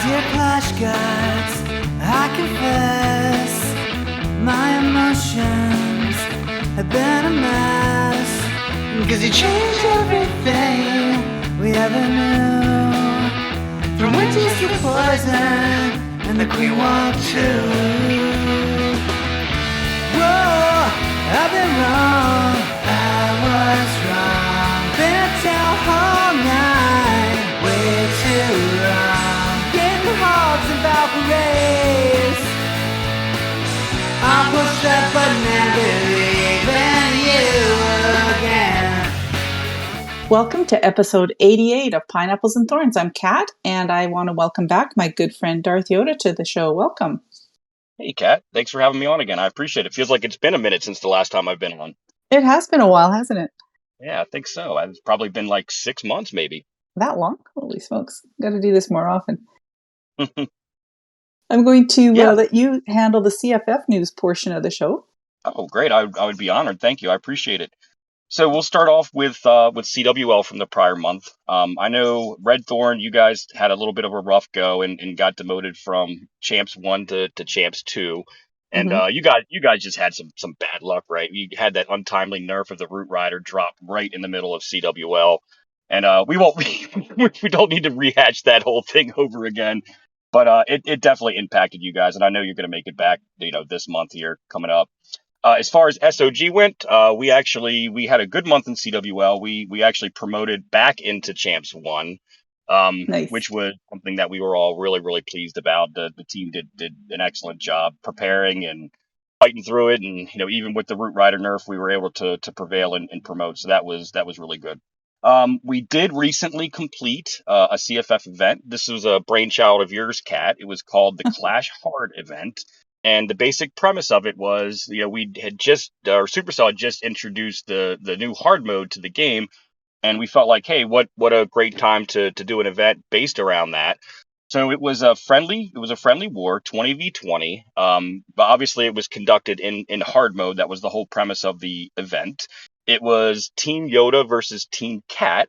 Dear Clash Guards, I confess my emotions have been a mess. Cause you changed everything we ever knew. From witches to poison and the Queen Walk too. Whoa, I've been wrong, I was wrong. Been a town hall night, way too long. Getting hogs and Valkyries. I'll push that button and believe in you again. Welcome to episode 88 of Pineapples and Thorns. I'm Kat, and I want to welcome back my good friend Darth Yoda to the show. Welcome. Hey, Kat. Thanks for having me on again. I appreciate it. Feels like it's been a minute since the last time I've been on. It has been a while, hasn't it? Yeah, I think so. It's probably been like 6 months, maybe. That long? Holy smokes. Got to do this more often. I'm going to let you handle the CFF news portion of the show. Oh, great. I would be honored. Thank you. I appreciate it. So we'll start off with CWL from the prior month. I know Red Thorn, you guys had a little bit of a rough go and got demoted from Champs 1 to Champs 2. And you guys just had some bad luck, right? You had that untimely nerf of the Root Rider drop right in the middle of CWL. And we don't need to rehash that whole thing over again. But it definitely impacted you guys, and I know you're going to make it back, this month here coming up. As far as SOG went, we had a good month in CWL. We actually promoted back into Champs 1, Nice. which was something that we were all really, really pleased about. The team did an excellent job preparing and fighting through it, and even with the Root Rider nerf, we were able to prevail and promote. So that was really good. We did recently complete a CFF event. This was a brainchild of yours, Kat. It was called the Clash Hard event. And the basic premise of it was, we had Supercell had just introduced the new hard mode to the game. And we felt like, hey, what a great time to do an event based around that. So it was a friendly war, 20v20. But obviously it was conducted in hard mode. That was the whole premise of the event. It was Team Yoda versus Team Cat.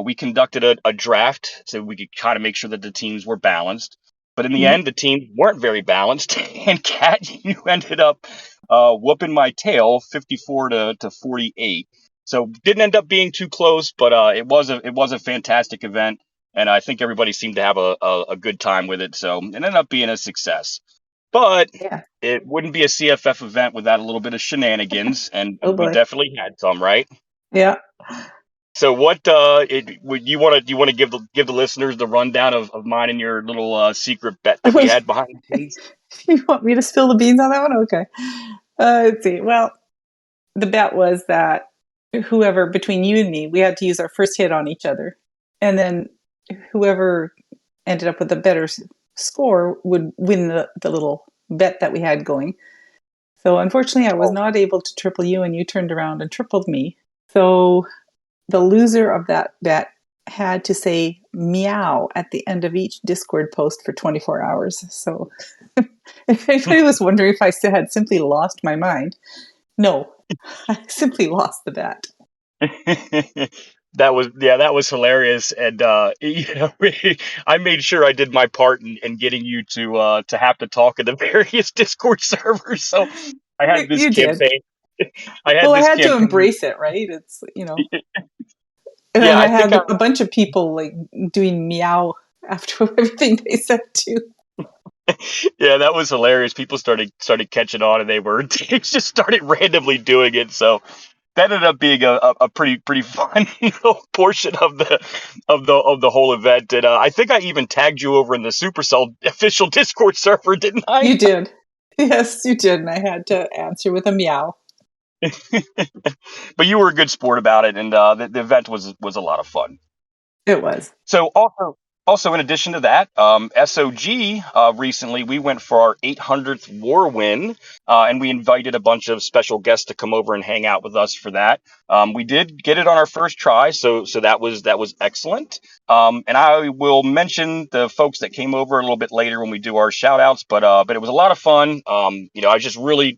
We conducted a draft so we could kind of make sure that the teams were balanced. But in the end, the teams weren't very balanced. And Cat, you ended up whooping my tail 54 to 48. So didn't end up being too close, but it was a fantastic event. And I think everybody seemed to have a good time with it. So it ended up being a success. But it wouldn't be a CFF event without a little bit of shenanigans, and we definitely had some, right? Yeah. So what you want to give the listeners the rundown of mine and your little secret bet that we had behind the scenes? You want me to spill the beans on that one? Okay. Let's see. Well, the bet was that whoever between you and me, we had to use our first hit on each other, and then whoever ended up with a better score would win the little bet that we had going. So unfortunately, I was not able to triple you, and you turned around and tripled me. So the loser of that bet had to say meow at the end of each Discord post for 24 hours. So if anybody was wondering if I had simply lost my mind, no, I simply lost the bet. That was hilarious, and I made sure I did my part in getting you to have to talk in the various Discord servers. So I had this campaign. I had to embrace it, right? It's and I had a bunch of people like doing meow after everything they said too. Yeah, that was hilarious. People started catching on, and they just started randomly doing it. So that ended up being a pretty fun portion of the whole event. And I think I even tagged you over in the Supercell official Discord server, didn't I? You did. Yes, you did, and I had to answer with a meow. But you were a good sport about it, and the event was a lot of fun. It was. So also in addition to that, SOG recently we went for our 800th war win, and we invited a bunch of special guests to come over and hang out with us for that. We did get it on our first try, so that was excellent. And I will mention the folks that came over a little bit later when we do our shout outs, but it was a lot of fun. I was just really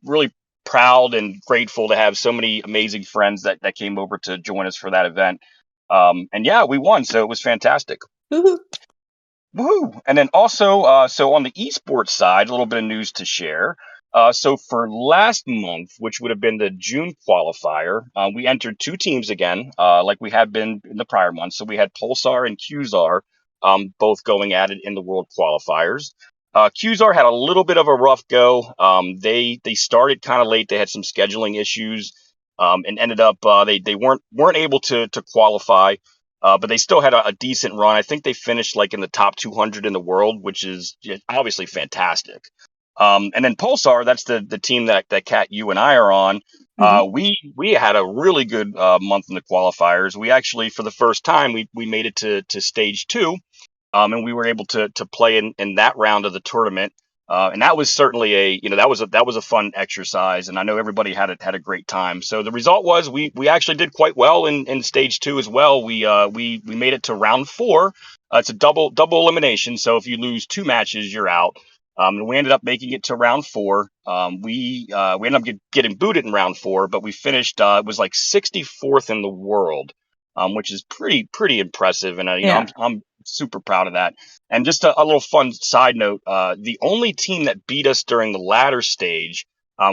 proud and grateful to have so many amazing friends that came over to join us for that event. And yeah, we won, so it was fantastic. Woo-hoo. Woohoo! And then also, so on the esports side, a little bit of news to share. So for last month, which would have been the June qualifier, we entered two teams again, like we had been in the prior month. So we had Pulsar and QZar, both going at it in the world qualifiers. QZar had a little bit of a rough go. They started kind of late. They had some scheduling issues, and ended up they weren't able to qualify. But they still had a decent run. I think they finished like in the top 200 in the world, which is obviously fantastic. And then Pulsar, that's the team that Kat, you and I are on. Hmm. We had a really good month in the qualifiers. We actually, for the first time, we made it to stage two, and we were able to play in that round of the tournament. And that was certainly that was a fun exercise, and I know everybody had a great time. So the result was we actually did quite well in stage two as well. We made it to round four. It's a double elimination, so if you lose two matches, you're out. And we ended up making it to round four. We ended up getting booted in round four, but we finished. It was like 64th in the world, which is pretty impressive. And Yeah. I'm super proud of that. And just a little fun side note: the only team that beat us during the ladder stage,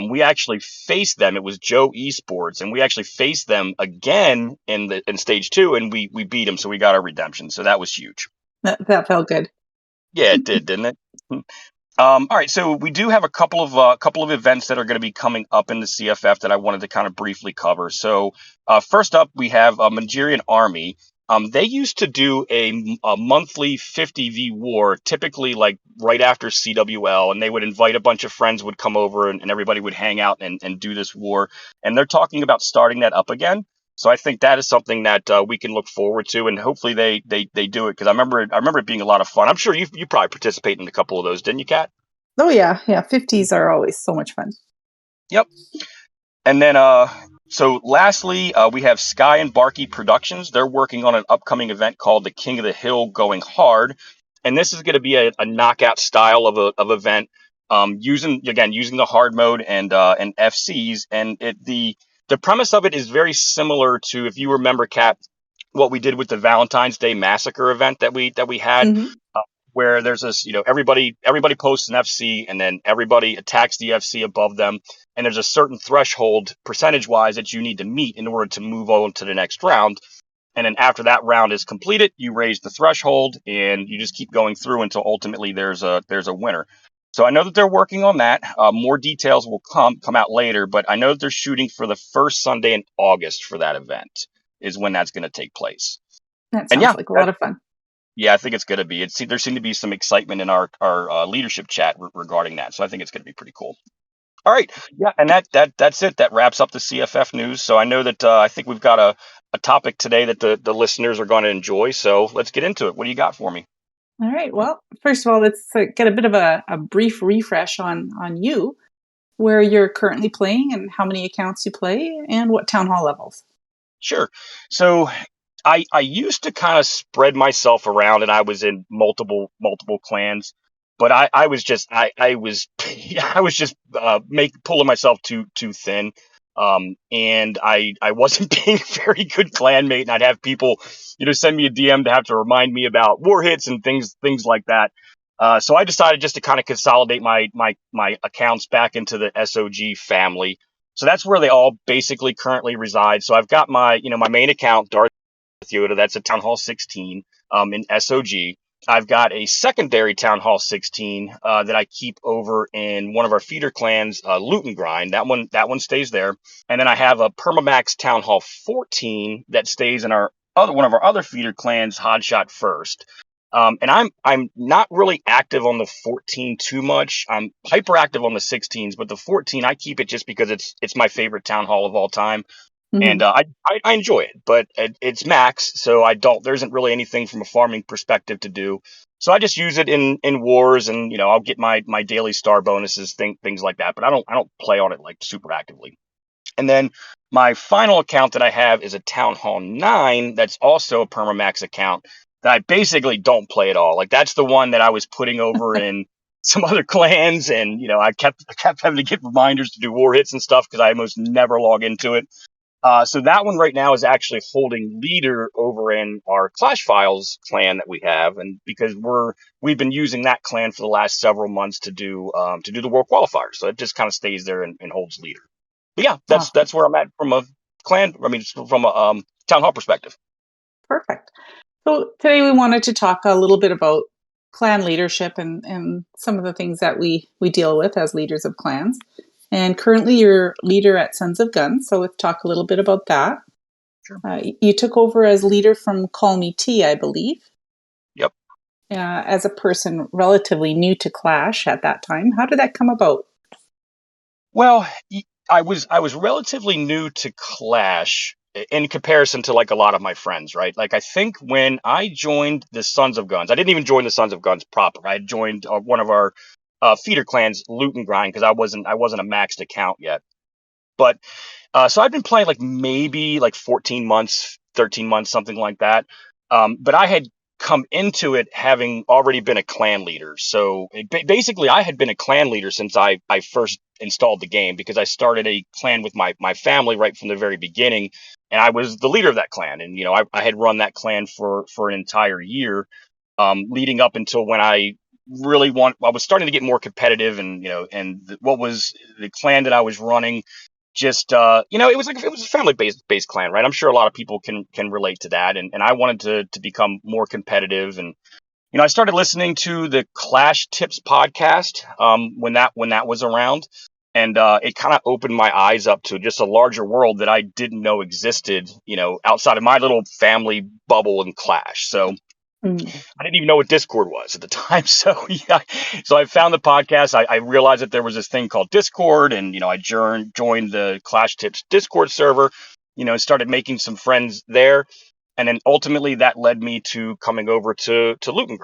we actually faced them. It was Joe Esports, and we actually faced them again in stage two, and we beat them. So we got our redemption. So that was huge. That felt good. Yeah, it did, didn't it? All right, so we do have a couple of events that are going to be coming up in the CFF that I wanted to kind of briefly cover. So first up, we have Nigerian Army. They used to do a monthly 50v war, typically like right after CWL, and they would invite a bunch of friends would come over and everybody would hang out and do this war. And they're talking about starting that up again. So I think that is something that we can look forward to, and hopefully they do it, because I remember it being a lot of fun. I'm sure you probably participated in a couple of those, didn't you, Kat? Oh yeah, yeah. 50s are always so much fun. Yep. And then so lastly, we have Sky and Barky Productions. They're working on an upcoming event called the King of the Hill Going Hard, and this is going to be a knockout style of event, using the hard mode and FCs, and the premise of it is very similar to, if you remember, Kat, what we did with the Valentine's Day Massacre event that we had, Hmm. uh, where there's this, everybody posts an FC, and then everybody attacks the FC above them, and there's a certain threshold percentage wise that you need to meet in order to move on to the next round. And then after that round is completed, you raise the threshold and you just keep going through until ultimately there's a winner. So I know that they're working on that. More details will come out later, but I know that they're shooting for the first Sunday in August for that event is when that's going to take place. That And sounds like a lot of fun. yeah, I think it's going to be. There seemed to be some excitement in our leadership chat regarding that, so I think it's going to be pretty cool. All right, yeah, and that's it. That wraps up the CFF news. So I know that I think we've got a topic today that the listeners are going to enjoy. So let's get into it. What do you got for me? All right. Well, first of all, let's get a bit of a brief refresh on you, where you're currently playing and how many accounts you play and what town hall levels. Sure. So I used to kind of spread myself around, and I was in multiple clans, but I was just I was I was just pulling myself too thin. And I wasn't being a very good clanmate, and I'd have people, send me a DM to have to remind me about war hits and things like that. So I decided just to kind of consolidate my accounts back into the SOG family. So that's where they all basically currently reside. So I've got my main account, Darth Yoda. That's a Town Hall 16 in SOG. I've got a secondary Town Hall 16 that I keep over in one of our feeder clans, Loot and Grind. That one stays there. And then I have a Permamax Town Hall 14 that stays in one of our other feeder clans, Hodshot First. And I'm not really active on the 14 too much. I'm hyperactive on the 16s, but the 14 I keep it just because it's my favorite town hall of all time, and Hmm. I enjoy it. But it's max, so I don't. There isn't really anything from a farming perspective to do. So I just use it in wars, and I'll get my daily star bonuses, things like that. But I don't play on it like super actively. And then my final account that I have is a Town Hall 9 that's also a Permamax account that I basically don't play at all. Like, that's the one that I was putting over in some other clans, and I kept having to get reminders to do war hits and stuff because I almost never log into it. So that one right now is actually holding leader over in our Clash Files clan that we have, and because we've been using that clan for the last several months to do the world qualifiers, so it just kind of stays there and holds leader. But yeah, Awesome. that's where I'm at from a clan. I mean, from a town hall perspective. Perfect. So today we wanted to talk a little bit about clan leadership and some of the things that we deal with as leaders of clans. And currently you're leader at Sons of Guns, so let's talk a little bit about that. Sure. You took over as leader from Call Me T, I believe. Yep. As a person relatively new to Clash at that time. How did that come about? Well, I was relatively new to Clash in comparison to like a lot of my friends, right? Like I think when I joined the Sons of Guns, I didn't even join the Sons of Guns proper. I had joined one of our feeder clans, Loot and Grind, because I wasn't a maxed account yet. But so I've been playing like maybe like 14 months, 13 months, something like that. But I had come into it having already been a clan leader. So basically, I had been a clan leader since I first installed the game because I started a clan with my family right from the very beginning. And I was the leader of that clan. And, I had run that clan for an entire year, leading up until when I was starting to get more competitive and, what was the clan that I was running just it was a family based clan, right? I'm sure a lot of people can relate to that, and I wanted to become more competitive, and I started listening to the Clash Tips podcast when that was around, and it kind of opened my eyes up to just a larger world that I didn't know existed, outside of my little family bubble in Clash. So Mm. I didn't even know what Discord was at the time. So yeah, so I found the podcast. I realized that there was this thing called Discord, and I joined the Clash Tips Discord server. And started making some friends there, and then ultimately that led me to coming over to Luton.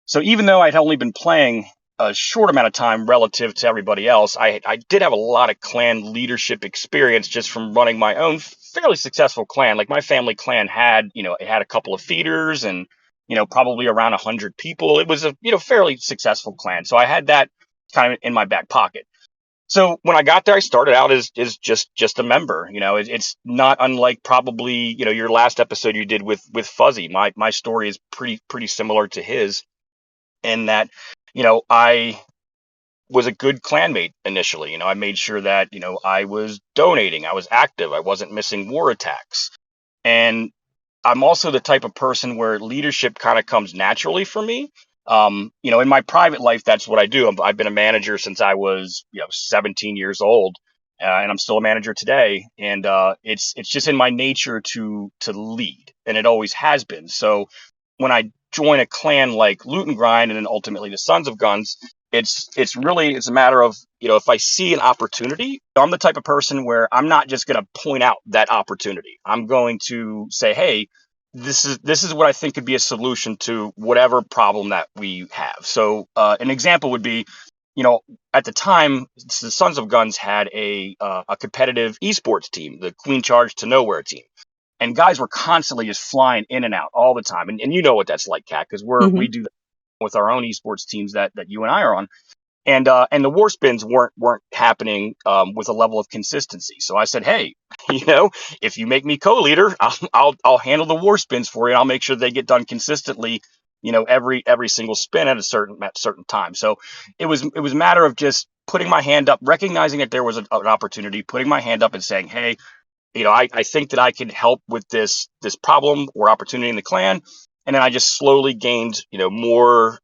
So even though I'd only been playing a short amount of time relative to everybody else, I did have a lot of clan leadership experience just from running my own fairly successful clan. Like my family clan had, it had a couple of feeders and, probably around 100 people. It was a, fairly successful clan. So I had that kind of in my back pocket. So when I got there, I started out as just a member. It's not unlike probably your last episode you did with Fuzzy. My story is pretty similar to his, in that I was a good clanmate initially. I made sure that I was donating, I was active, I wasn't missing war attacks, and I'm also the type of person where leadership kind of comes naturally for me. In my private life, that's what I do. I've been a manager since I was, 17 years old, and I'm still a manager today. And it's just in my nature to lead, and it always has been. So when I join a clan like Loot and Grind, and then ultimately the Sons of Guns, it's a matter of, if I see an opportunity, I'm the type of person where I'm not just going to point out that opportunity. I'm going to say, hey, this is what I think could be a solution to whatever problem that we have. So an example would be, at the time, the Sons of Guns had a competitive esports team, the Queen Charge to Nowhere team, and guys were constantly just flying in and out all the time. And you know what that's like, Kat, because we Hmm. do that with our own esports teams that you and I are on. And the war spins weren't happening with a level of consistency. So I said, hey, if you make me co-leader, I'll handle the war spins for you. And I'll make sure they get done consistently. Every single spin at a certain time. So it was a matter of just putting my hand up, recognizing that there was an opportunity, putting my hand up and saying, hey, I think that I can help with this problem or opportunity in the clan. And then I just slowly gained, more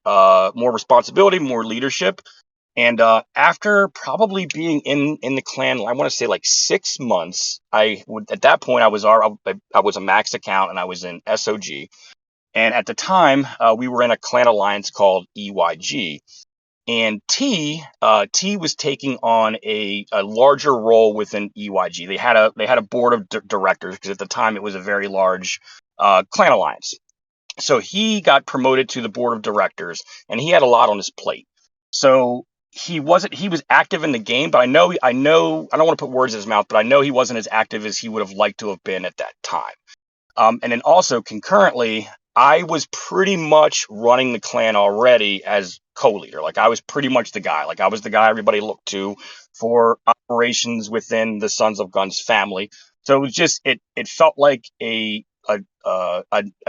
responsibility, more leadership. And after probably being in the clan, I want to say like 6 months, at that point I was a max account and I was in SOG. And at the time, we were in a clan alliance called EYG, and T was taking on a larger role within EYG. They had a board of directors because at the time it was a very large clan alliance. So he got promoted to the board of directors, and he had a lot on his plate. So he was active in the game, but I know I don't want to put words in his mouth, but I know he wasn't as active as he would have liked to have been at that time. And then also concurrently, I was pretty much running the clan already as co-leader. Like I was pretty much the guy. Like I was the guy everybody looked to for operations within the Sons of Guns family. So it was just it felt like a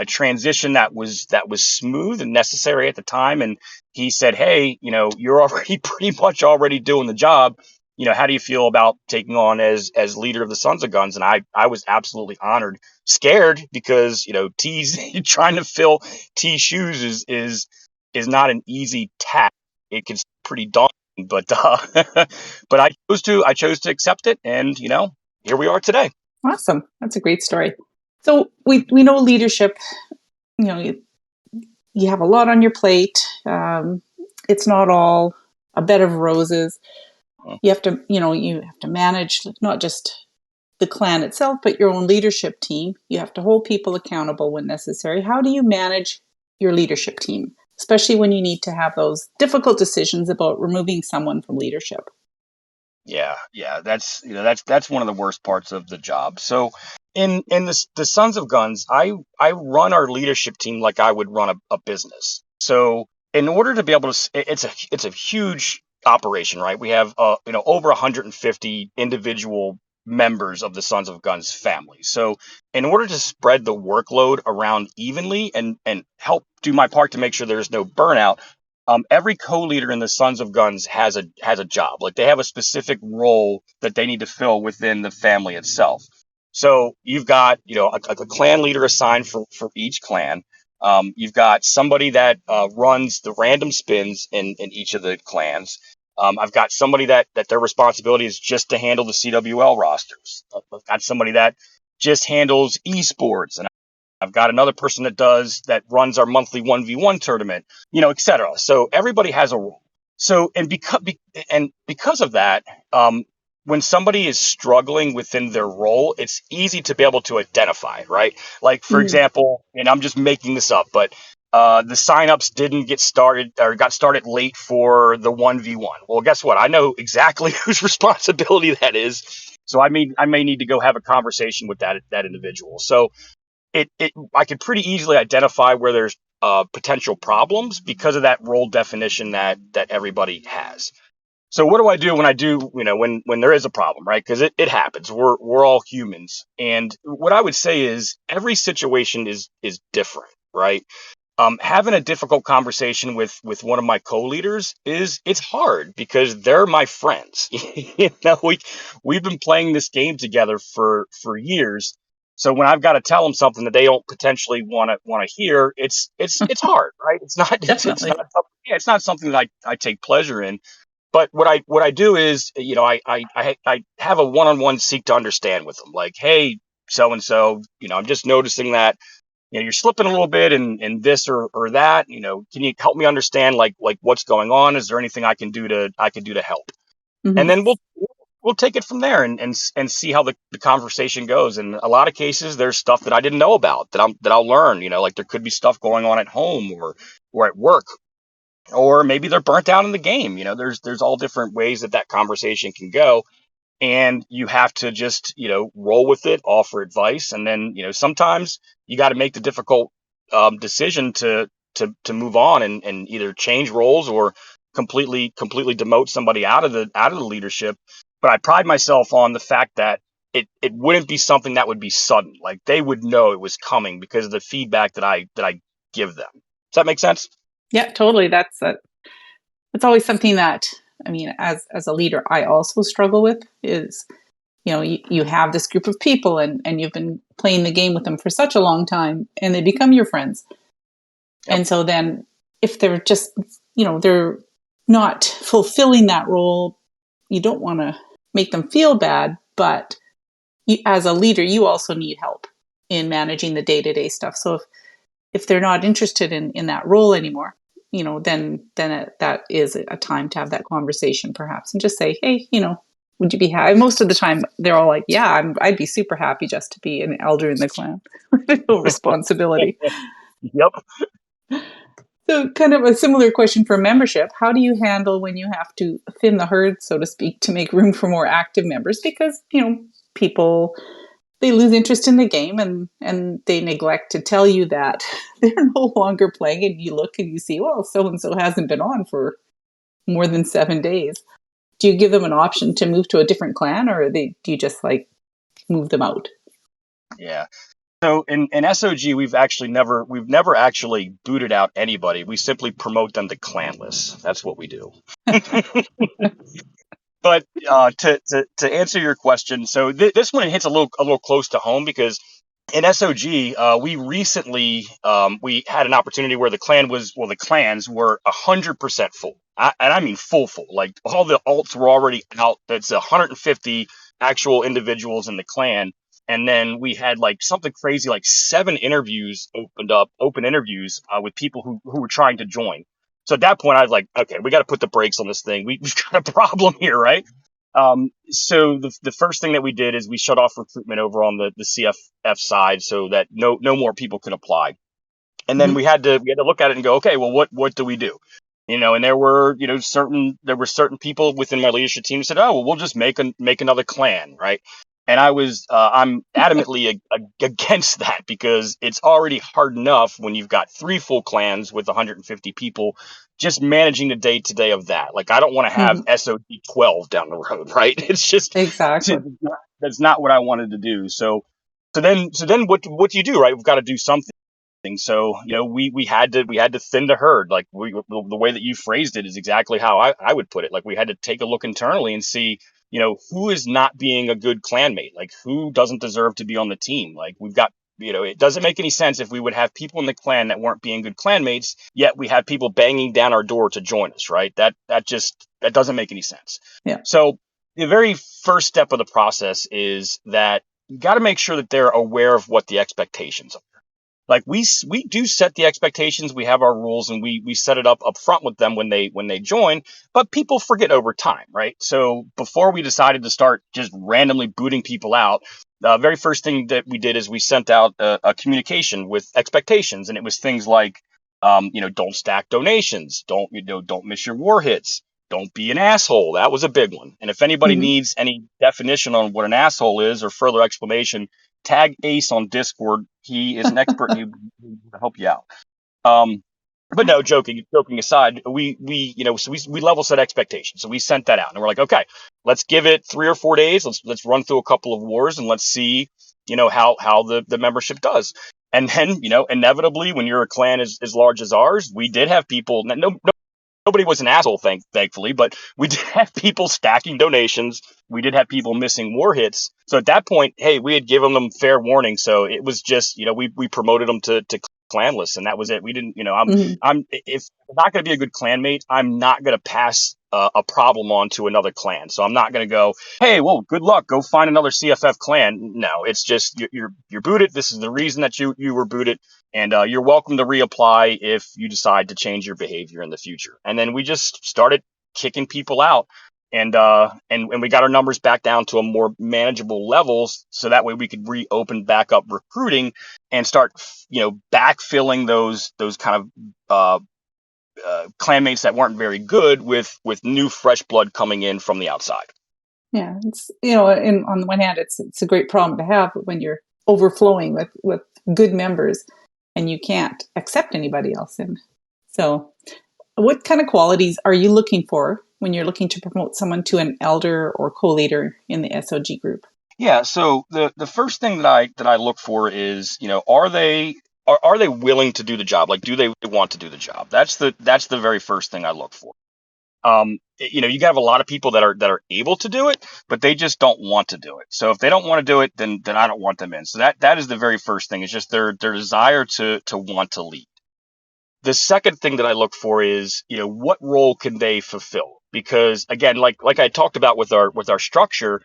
transition that was smooth and necessary at the time. And he said, "Hey, you're already pretty much already doing the job. How do you feel about taking on as leader of the Sons of Guns?" And I was absolutely honored, scared because T's trying to fill T's shoes is not an easy task. It can be pretty daunting, but but I chose to accept it, and here we are today. Awesome. That's a great story. So we know leadership, you have a lot on your plate. It's not all a bed of roses. You have to, you have to manage not just the clan itself, but your own leadership team. You have to hold people accountable when necessary. How do you manage your leadership team, especially when you need to have those difficult decisions about removing someone from leadership? Yeah, that's one of the worst parts of the job. So in the Sons of Guns, I run our leadership team like I would run a business. So in order to be able to, it's a huge operation, right? We have over 150 individual members of the Sons of Guns family. So in order to spread the workload around evenly and help do my part to make sure there's no burnout, every co-leader in the Sons of Guns has a job. Like they have a specific role that they need to fill within the family itself. So you've got a clan leader assigned for each clan. You've got somebody that runs the random spins in each of the clans. I've got somebody that their responsibility is just to handle the CWL rosters. I've got somebody that just handles esports, and I've got another person that runs our monthly 1v1 tournament, et cetera. So everybody has a role. So because of that, when somebody is struggling within their role, it's easy to be able to identify, right? Like for Mm-hmm. example, and I'm just making this up, but the signups didn't get started or got started late for the 1v1. Well, guess what? I know exactly whose responsibility that is. So I may need to go have a conversation with that individual. So I could pretty easily identify where there's potential problems because of that role definition that everybody has. So what do I do when when there is a problem, right? Because it happens. We're all humans, and what I would say is every situation is different, right? Having a difficult conversation with one of my co-leaders it's hard because they're my friends. We've been playing this game together for years. So when I've got to tell them something that they don't potentially want to hear, it's hard, right? It's not Definitely. something, yeah, it's not something that I take pleasure in. But what I do is, I have a one-on-one seek to understand with them, like, hey, so and so, I'm just noticing that you're slipping a little bit in this or that. Can you help me understand like what's going on? Is there anything I can do to help? And Mm-hmm. then we'll take it from there and see how the conversation goes. In a lot of cases, there's stuff that I didn't know about that I'll learn. Like there could be stuff going on at home or at work, or maybe they're burnt out in the game. There's all different ways that conversation can go, and you have to just roll with it, offer advice, and then sometimes you got to make the difficult decision to move on and either change roles or completely demote somebody out of the leadership. But I pride myself on the fact that it wouldn't be something that would be sudden. Like they would know it was coming because of the feedback that I give them. Does that make sense? Yeah, totally. That's always something that, I mean, as a leader, I also struggle with is, you have this group of people and you've been playing the game with them for such a long time and they become your friends. Yep. And so then if they're just, they're not fulfilling that role, you don't want to make them feel bad, but as a leader, you also need help in managing the day-to-day stuff. So if they're not interested in that role anymore, that is a time to have that conversation perhaps and just say, hey, would you be happy? Most of the time they're all like, yeah, I'd be super happy just to be an elder in the clan with no responsibility. Yep. So kind of a similar question for membership. How do you handle when you have to thin the herd, so to speak, to make room for more active members? Because, people, they lose interest in the game and they neglect to tell you that they're no longer playing, and you look and you see, well, so and so hasn't been on for more than 7 days. Do you give them an option to move to a different clan, or do you just like move them out. Yeah. So in SOG, we've never actually booted out anybody. We simply promote them to clanless. That's what we do. But to answer your question, so this one hits a little close to home because in SOG, we recently we had an opportunity where the clans were 100% full, and I mean full. Like all the alts were already out. That's 150 actual individuals in the clan, and then we had like something crazy like 7 interviews open interviews with people who were trying to join. So at that point, I was like, okay, we got to put the brakes on this thing. We've got a problem here, right? So the first thing that we did is we shut off recruitment over on the CFF side so that no more people could apply. And then Mhm. we had to look at it and go, okay, well, what do we do? And there were, certain people within my leadership team who said, oh, well, we'll just make another clan, right? And I'm adamantly against that because it's already hard enough when you've got 3 full clans with 150 people just managing the day to day of that. Like, I don't want to have Mhm. SOD 12 down the road, right? It's just, Exactly. that's not what I wanted to do. So then what do you do, right? We've got to do something. So, we had to thin the herd. Like the way that you phrased it is exactly how I would put it. Like we had to take a look internally and see, who is not being a good clanmate, like who doesn't deserve to be on the team. Like we've got, it doesn't make any sense if we would have people in the clan that weren't being good clanmates, yet we had people banging down our door to join us, right? That doesn't make any sense. Yeah. So the very first step of the process is that you got to make sure that they're aware of what the expectations are. Like we do set the expectations. We have our rules, and we set it up front with them when they join. But people forget over time, right? So before we decided to start just randomly booting people out, the very first thing that we did is we sent out a communication with expectations, and it was things like, don't stack donations, don't miss your war hits, don't be an asshole. That was a big one. And if anybody Mhm. needs any definition on what an asshole is or further explanation, tag Ace on Discord. He is an expert and he'll help you out. But no, joking aside, we level set expectations. So we sent that out and we're like, okay, let's give it 3 or 4 days. Let's run through a couple of wars and let's see, how the membership does. And then, inevitably, when you're a clan as large as ours, we did have people. Nobody was an asshole, thankfully, but we did have people stacking donations. We did have people missing war hits. So at that point, hey, we had given them fair warning. So it was just, we promoted them to clanless, and that was it. We didn't, Mhm. if I'm not going to be a good clanmate, I'm not going to pass a problem on to another clan. So I'm not going to go, hey, well, good luck, go find another CFF clan. No, it's just you're booted. This is the reason that you were booted. And you're welcome to reapply if you decide to change your behavior in the future. And then we just started kicking people out, and we got our numbers back down to a more manageable levels, so that way we could reopen back up recruiting and start, backfilling those kind of clanmates that weren't very good with new fresh blood coming in from the outside. Yeah, it's and on the one hand, it's a great problem to have when you're overflowing with good members, and you can't accept anybody else in. So, what kind of qualities are you looking for when you're looking to promote someone to an elder or co-leader in the SOG group? Yeah. So the first thing that I look for is, are they willing to do the job? Like, do they want to do the job? That's the very first thing I look for. You have a lot of people that are able to do it, but they just don't want to do it. So if they don't want to do it, then I don't want them in. So that is the very first thing. It's just their desire to want to lead. The second thing that I look for is, what role can they fulfill? Because again, like I talked about with our structure,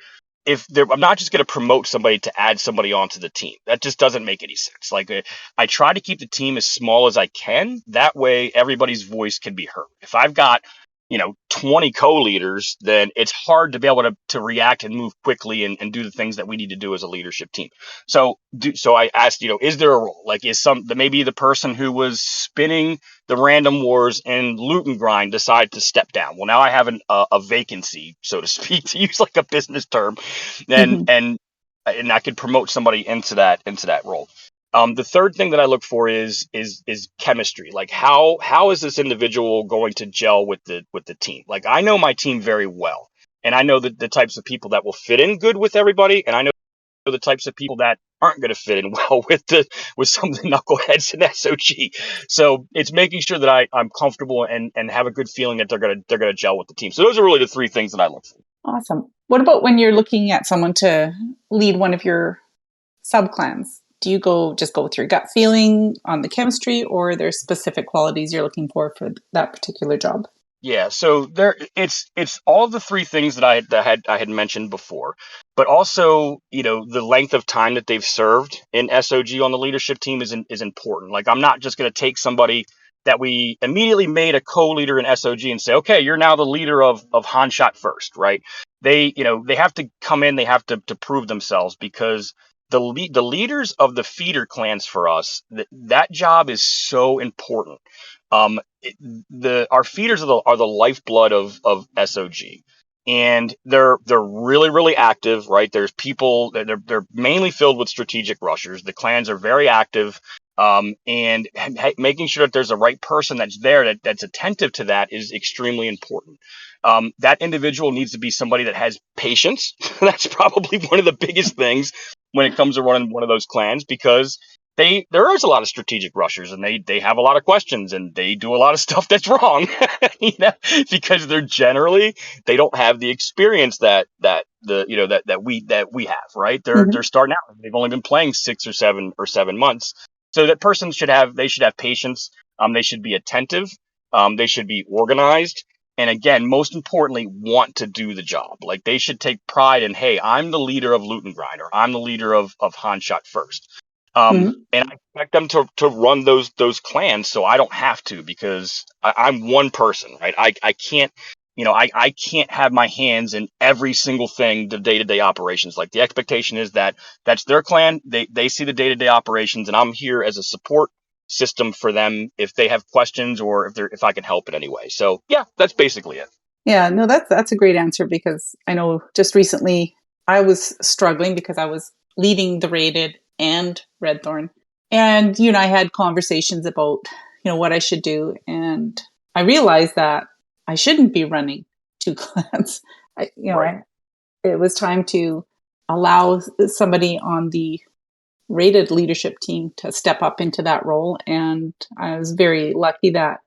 I'm not just going to promote somebody to add somebody onto the team. That just doesn't make any sense. Like I try to keep the team as small as I can. That way, everybody's voice can be heard. If I've got 20 co-leaders, then it's hard to be able to react and move quickly and do the things that we need to do as a leadership team. So I asked, is there a role? Like, maybe the person who was spinning the random wars and loot and grind decide to step down? Well, now I have a vacancy, so to speak, to use like a business term, and Mhm. and and I could promote somebody into that role. The third thing that I look for is chemistry. Like how is this individual going to gel with the team? Like I know my team very well, and I know the types of people that will fit in good with everybody, and I know the types of people that aren't going to fit in well with some of the knuckleheads in SOG. So it's making sure that I'm comfortable and have a good feeling that they're gonna gel with the team. So those are really the three things that I look for. Awesome. What about when you're looking at someone to lead one of your sub clans? Do you just go with your gut feeling on the chemistry, or are there specific qualities you're looking for that particular job? Yeah, so it's all of the three things that I had mentioned before, but also, the length of time that they've served in SOG on the leadership team is important. Like, I'm not just going to take somebody that we immediately made a co-leader in SOG and say, okay, you're now the leader of Han Shot First, right? They have to come in, they have to prove themselves, because the leaders of the feeder clans for us, that job is so important. Our feeders are the lifeblood of SOG, and they're really really active, right? There's people, they're mainly filled with strategic rushers. The clans are very active, and making sure that there's a right person that's there that's attentive to that is extremely important. That individual needs to be somebody that has patience. That's probably one of the biggest things when it comes to running one of those clans, because there is a lot of strategic rushers, and they have a lot of questions, and they do a lot of stuff that's wrong, because they don't have the experience that we have, right? Mm-hmm. They're starting out. They've only been playing 6 or 7 months. So that person should have patience. They should be attentive. They should be organized. And again, most importantly, want to do the job. Like, they should take pride in, hey, I'm the leader of Loot and Grind, or I'm the leader of Han Shot First. Mm-hmm. And I expect them to run those clans, so I don't have to, because I'm one person, right? I can't, I can't have my hands in every single thing, the day-to-day operations. Like, the expectation is that that's their clan. They see the day-to-day operations, and I'm here as a support system for them if they have questions, or if I can help in any way. So yeah, that's basically it. Yeah, no, that's a great answer, because I know just recently I was struggling because I was leading the rated and Red Thorn. And you and I had conversations about, what I should do. And I realized that I shouldn't be running two clans. Right. It was time to allow somebody on the rated leadership team to step up into that role. And I was very lucky that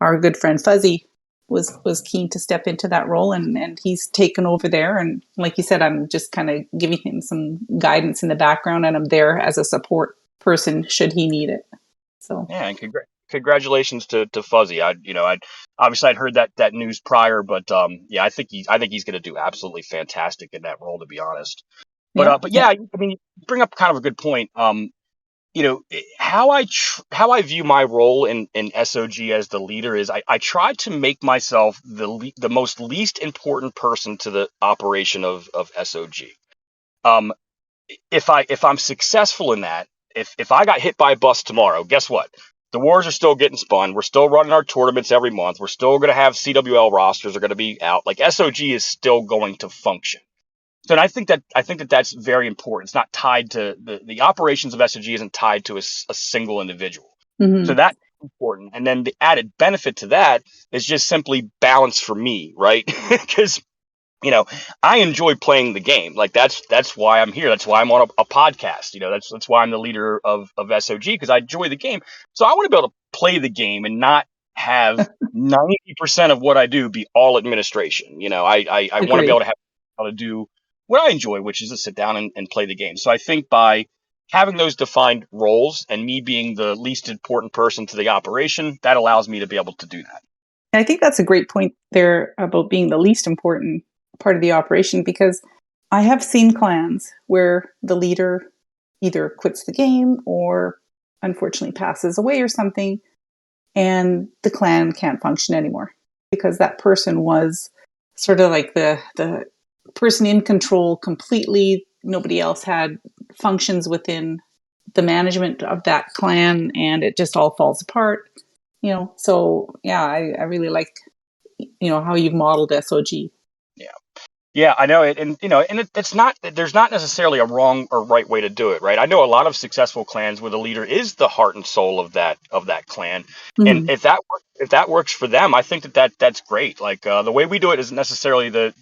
our good friend Fuzzy was keen to step into that role, and he's taken over there. And like you said, I'm just kind of giving him some guidance in the background, and I'm there as a support person should he need it. So Yeah, and congratulations to Fuzzy. I'd heard that news prior, but yeah, I think he's going to do absolutely fantastic in that role, to be honest. yeah, But yeah. yeah, I mean, you bring up kind of a good point. How I view my role in SOG as the leader is, I try to make myself the most least important person to the operation of SOG. Um, if I'm successful in that, if I got hit by a bus tomorrow, guess what? The wars are still getting spun. We're still running our tournaments every month. We're still going to have CWL rosters are going to be out. Like, SOG is still going to function. So, and I think that that's very important. It's not tied to the operations of SOG isn't tied to a single individual. So Mm-hmm. that's important. And then the added benefit to that is just simply balance for me, right? Because I enjoy playing the game. Like, that's why I'm here. That's why I'm on a podcast. That's why I'm the leader of SOG, because I enjoy the game. So I want to be able to play the game and not have 90% of what I do be all administration. I want to be Agree. able to have how to do what I enjoy, which is to sit down and play the game. So I think by having those defined roles and me being the least important person to the operation, that allows me to be able to do that. And I think that's a great point there about being the least important part of the operation, because I have seen clans where the leader either quits the game or unfortunately passes away or something, and the clan can't function anymore because that person was sort of like the person in control completely. Nobody else had functions within the management of that clan, and it just all falls apart. So yeah, I really like how you've modeled SOG. Yeah. Yeah, I know it, and it's not. There's not necessarily a wrong or right way to do it, right? I know a lot of successful clans where the leader is the heart and soul of that clan, and Mm-hmm. if that works for them, I think that's great. Like, the way we do it isn't necessarily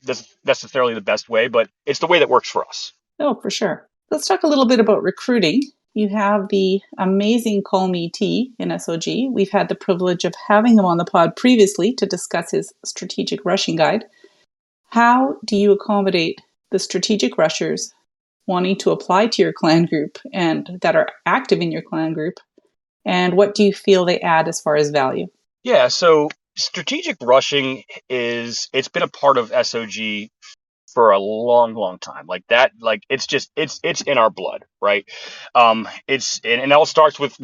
necessarily the best way, but it's the way that works for us. Oh, for sure. Let's talk a little bit about recruiting. You have the amazing Call Me T in SOG. We've had the privilege of having him on the pod previously to discuss his strategic rushing guide. How do you accommodate the strategic rushers wanting to apply to your clan group and that are active in your clan group? And what do you feel they add as far as value? Yeah, so strategic rushing it's been a part of SOG for a long, long time. Like that, like it's in our blood, right? And it all starts with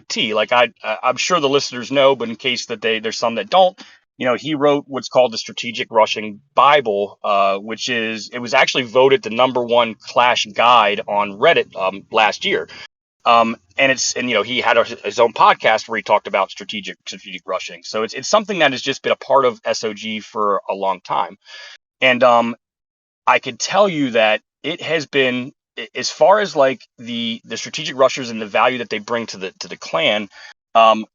T. Like I'm sure the listeners know, but in case that there's some that don't, he wrote what's called the Strategic Rushing Bible, it was actually voted the #1 Clash guide on Reddit last year. He had his own podcast where he talked about strategic rushing. So it's something that has just been a part of SOG for a long time. And I can tell you that it has been, as far as like the strategic rushers and the value that they bring to the clan. Um,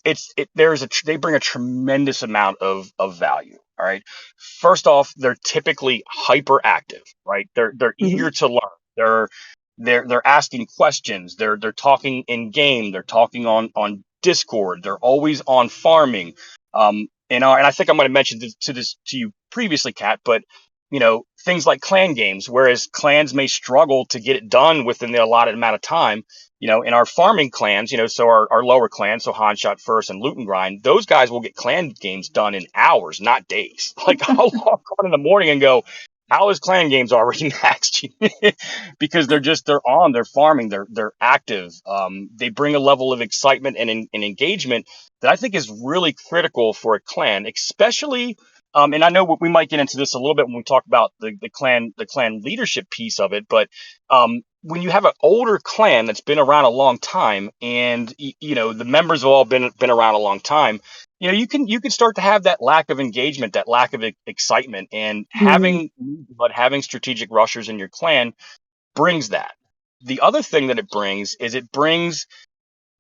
they bring a tremendous amount of value. All right. First off, they're typically hyperactive, right? They're Mm-hmm. eager to learn. They're asking questions. They're talking in game. They're talking on Discord. They're always on farming. And I think I might have mentioned this to you previously, Kat, but things like clan games, whereas clans may struggle to get it done within the allotted amount of time. In our farming clans, so our lower clans, so Hanshot First and Loot and Grind, those guys will get clan games done in hours, not days. Like I'll log on in the morning and go, how is clan games already maxed? Because they're farming, they're active. They bring a level of excitement and engagement that I think is really critical for a clan, especially. And I know we might get into this a little bit when we talk about the clan leadership piece of it, but when you have an older clan that's been around a long time, and the members have all been around a long time, you can start to have that lack of engagement, that lack of excitement, and having strategic rushers in your clan brings that. The other thing that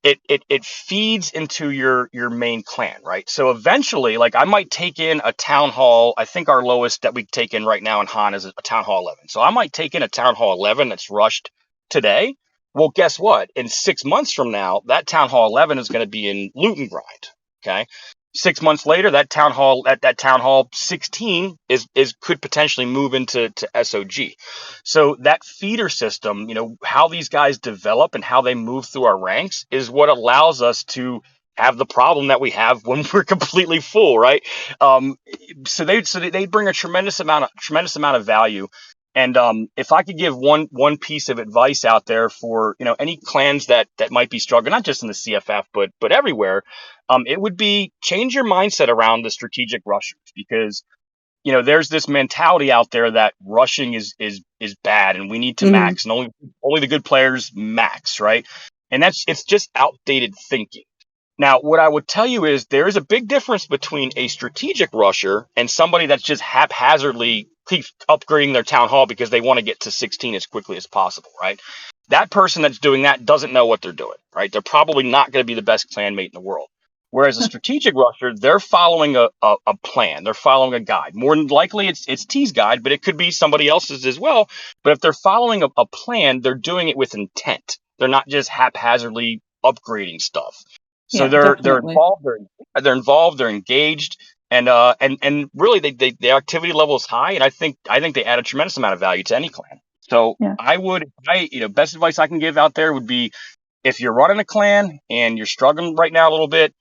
it feeds into your main clan, right? So eventually, like I might take in a town hall. I think our lowest that we take in right now in Han is a town hall 11. So I might take in a town hall 11 that's rushed today. Well, guess what? In 6 months from now, that town hall 11 is going to be in Loot and Grind. Okay. 6 months later, that town hall 16 could potentially move into SOG. So that feeder system, how these guys develop and how they move through our ranks is what allows us to have the problem that we have when we're completely full, right? So they bring a tremendous amount of value. And if I could give one piece of advice out there for any clans that might be struggling, not just in the CFF but everywhere, it would be change your mindset around the strategic rushers, because there's this mentality out there that rushing is bad and we need to Mm-hmm. max, and only the good players max, right? And it's just outdated thinking. Now, what I would tell you is there is a big difference between a strategic rusher and somebody that's just haphazardly keeps upgrading their town hall because they want to get to 16 as quickly as possible, right? That person that's doing that doesn't know what they're doing, right? They're probably not going to be the best clanmate in the world. Whereas a strategic rusher, they're following a plan. They're following a guide. More than likely, it's T's guide, but it could be somebody else's as well. But if they're following a plan, they're doing it with intent. They're not just haphazardly upgrading stuff. So Yeah, they're definitely. involved. They're engaged, and really, the activity level is high, and I think they add a tremendous amount of value to any clan. So Yeah. best advice I can give out there would be, if you're running a clan and you're struggling right now a little bit,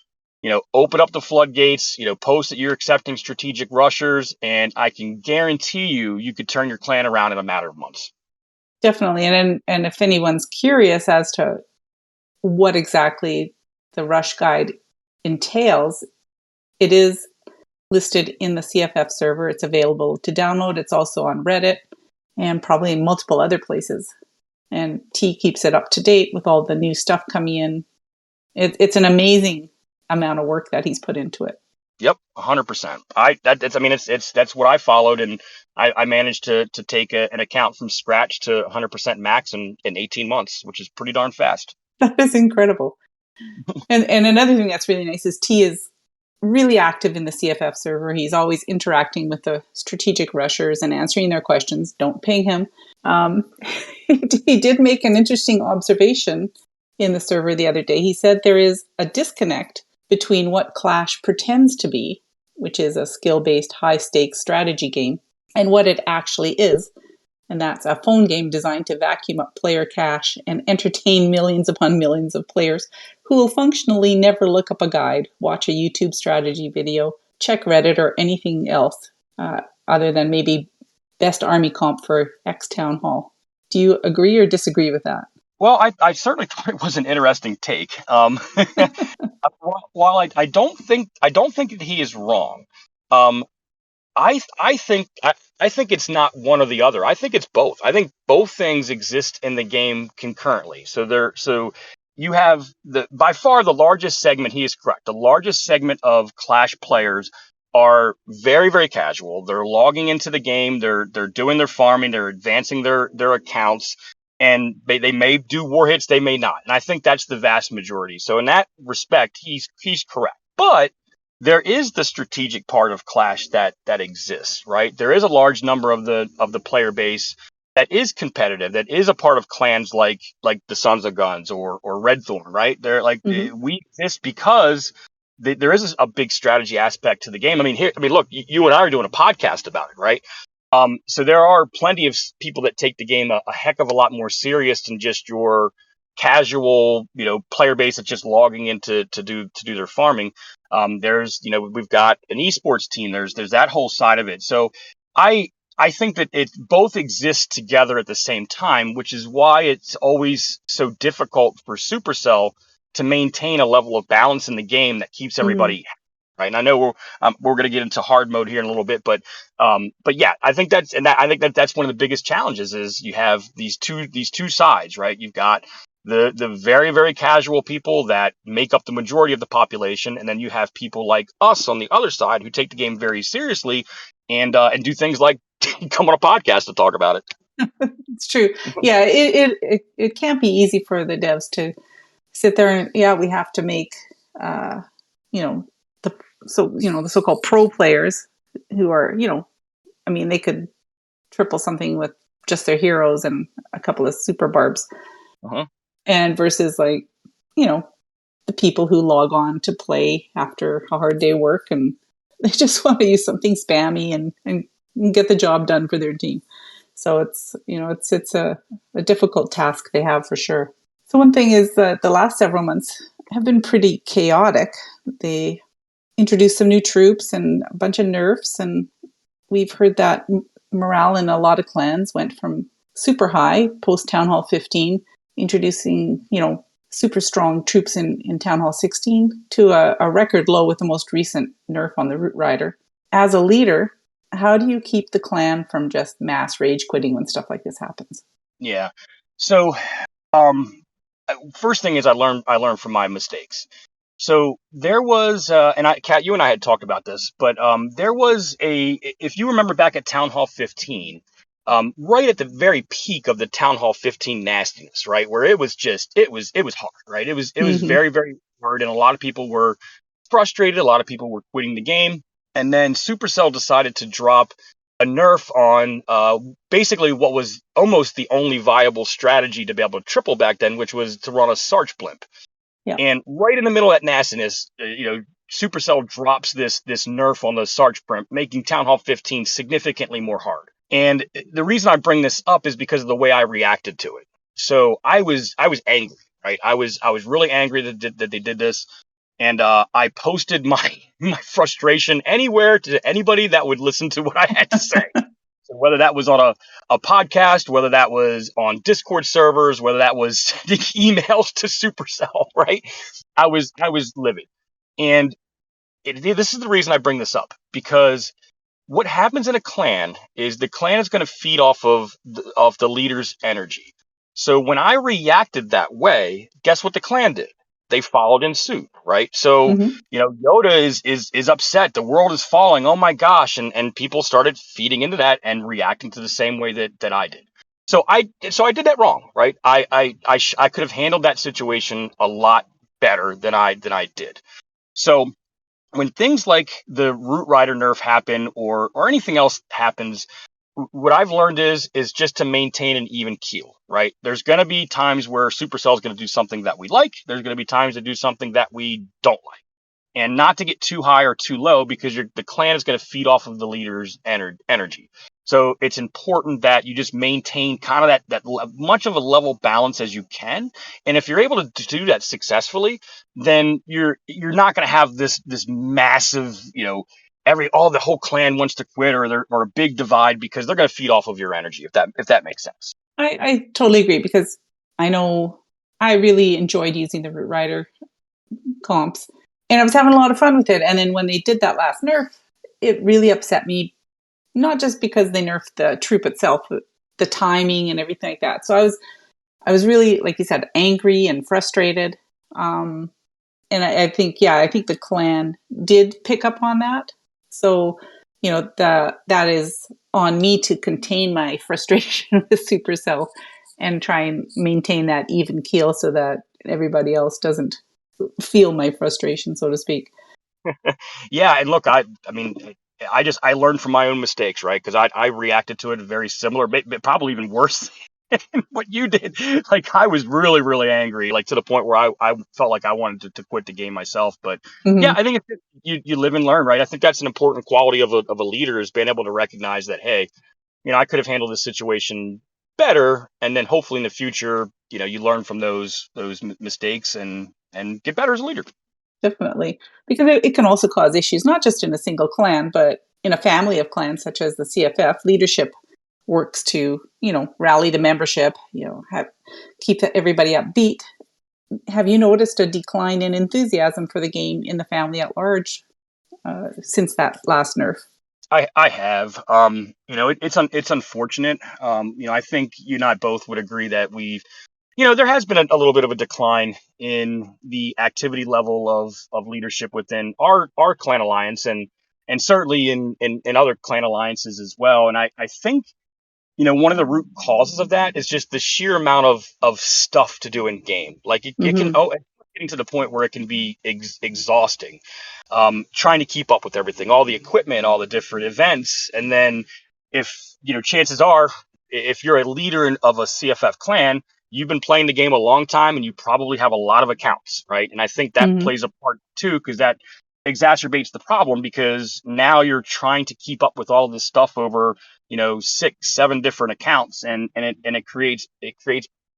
open up the floodgates, post that you're accepting strategic rushers, and I can guarantee you could turn your clan around in a matter of months. Definitely. And if anyone's curious as to what exactly the Rush Guide entails, it is listed in the CFF server. It's available to download. It's also on Reddit and probably in multiple other places. And T keeps it up to date with all the new stuff coming in. It's an amazing amount of work that he's put into it. Yep, 100%. That's what I followed, and I managed to take an account from scratch to 100% max in 18 months, which is pretty darn fast. That is incredible. And another thing that's really nice is T is really active in the CFF server. He's always interacting with the strategic rushers and answering their questions. Don't ping him. Um, he did make an interesting observation in the server the other day. He said there is a disconnect between what Clash pretends to be, which is a skill-based, high-stakes strategy game, and what it actually is. And that's a phone game designed to vacuum up player cache and entertain millions upon millions of players who will functionally never look up a guide, watch a YouTube strategy video, check Reddit, or anything else other than maybe best army comp for X Town Hall. Do you agree or disagree with that? Well, I certainly thought it was an interesting take. While I don't think that he is wrong. Um, I think it's not one or the other. I think it's both. I think both things exist in the game concurrently. So you have the by far the largest segment. He is correct. The largest segment of Clash players are very, very casual. They're logging into the game. They're doing their farming. They're advancing their accounts, and they may do war hits. They may not. And I think that's the vast majority. So in that respect, he's correct. But there is the strategic part of Clash that exists, right? There is a large number of the player base that is competitive, that is a part of clans like the Sons of Guns or Red Thorn, right? They're like Mm-hmm. we exist because there is a big strategy aspect to the game. I mean, look, you and I are doing a podcast about it, right? So there are plenty of people that take the game a heck of a lot more serious than just your casual, player base that's just logging in to do their farming. There's, we've got an esports team. There's that whole side of it. So I think that it both exists together at the same time, which is why it's always so difficult for Supercell to maintain a level of balance in the game that keeps Mm-hmm. everybody right. And I know we're going to get into hard mode here in a little bit, but yeah, I think I think that's one of the biggest challenges is you have these two sides, right? You've got the very, very casual people that make up the majority of the population, and then you have people like us on the other side who take the game very seriously and do things like come on a podcast to talk about it. It's true. Yeah, it can't be easy for the devs to sit there and we have to make uh, you know the the so-called pro players who are I mean they could triple something with just their heroes and a couple of super barbs, Uh-huh. and versus like the people who log on to play after a hard day of work and they just want to use something spammy and get the job done for their team. So it's it's a difficult task they have for sure. So one thing is that the last several months have been pretty chaotic. They introduced some new troops and a bunch of nerfs, and we've heard that morale in a lot of clans went from super high post Town Hall 15, introducing super strong troops in Town Hall 16, to a record low with the most recent nerf on the Root Rider. As a leader, how do you keep the clan from just mass rage quitting when stuff like this happens? Yeah. So, um, first thing is I learned from my mistakes. So there was, Kat, you and I had talked about this, but there was if you remember back at Town Hall 15, right at the very peak of the Town Hall 15 nastiness, right, where it was hard, right? It was Mm-hmm. very, very hard, and a lot of people were frustrated. A lot of people were quitting the game, and then Supercell decided to drop a nerf on basically what was almost the only viable strategy to be able to triple back then, which was to run a Sarch blimp. Yeah. And right in the middle of that nastiness, Supercell drops this nerf on the Sarch blimp, making Town Hall 15 significantly more hard. And the reason I bring this up is because of the way I reacted to it. So I was angry, right? I was really angry that they did this, and I posted my frustration anywhere to anybody that would listen to what I had to say. So whether that was on a podcast, whether that was on Discord servers, whether that was sending emails to Supercell, right? I was livid, and this is the reason I bring this up, because what happens in a clan is the clan is going to feed off of the leader's energy. So when I reacted that way, guess what the clan did? They followed in suit, right? So, Mm-hmm. Yoda is upset. The world is falling. Oh my gosh. And people started feeding into that and reacting to the same way that I did. So I did that wrong, right? I could have handled that situation a lot better than I did. So when things like the Root Rider nerf happen or anything else happens, what I've learned is just to maintain an even keel, right? There's going to be times where Supercell is going to do something that we like. There's going to be times to do something that we don't like, and not to get too high or too low because the clan is going to feed off of the leader's energy. So it's important that you just maintain kind of that much of a level balance as you can. And if you're able to do that successfully, then you're not going to have this massive, all the whole clan wants to quit or a big divide because they're going to feed off of your energy, if that makes sense. I totally agree, because I know I really enjoyed using the Root Rider comps, and I was having a lot of fun with it. And then when they did that last nerf, it really upset me, not just because they nerfed the troop itself, but the timing and everything like that. So I was really, like you said, angry and frustrated. And I think, I think the clan did pick up on that. So, that is on me to contain my frustration with Supercell and try and maintain that even keel so that everybody else doesn't feel my frustration, so to speak. Yeah, and look, I mean, I learned from my own mistakes, right? Because I reacted to it very similar, probably even worse than what you did. Like I was really really angry, like to the point where I felt like I wanted to quit the game myself. But yeah, Mm-hmm. I think you live and learn, right? I think that's an important quality of a leader, is being able to recognize that, hey, I could have handled this situation better, and then hopefully in the future, you learn from those mistakes and get better as a leader. Definitely. Because it can also cause issues, not just in a single clan, but in a family of clans such as the CFF. Leadership works to, rally the membership, keep everybody upbeat. Have you noticed a decline in enthusiasm for the game in the family at large since that last nerf? I have. It's unfortunate. I think you and I both would agree that there has been a little bit of a decline in the activity level of leadership within our clan alliance, and certainly in other clan alliances as well. And I think one of the root causes of that is just the sheer amount of stuff to do in game. Like it can, Mm-hmm. it's getting to the point where it can be exhausting, trying to keep up with everything, all the equipment, all the different events. And then if, chances are, if you're a leader of a CFF clan, you've been playing the game a long time and you probably have a lot of accounts, right? And I think that Mm-hmm. plays a part too, because that exacerbates the problem, because now you're trying to keep up with all this stuff over 6, 7 different accounts, and it creates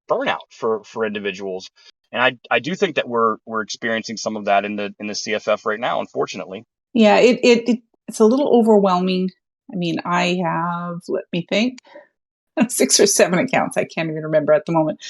burnout for individuals. And I do think that we're experiencing some of that in the CFF right now, unfortunately. Yeah, it's a little overwhelming. I mean, I have, let me think, 6 or 7 accounts. I can't even remember at the moment.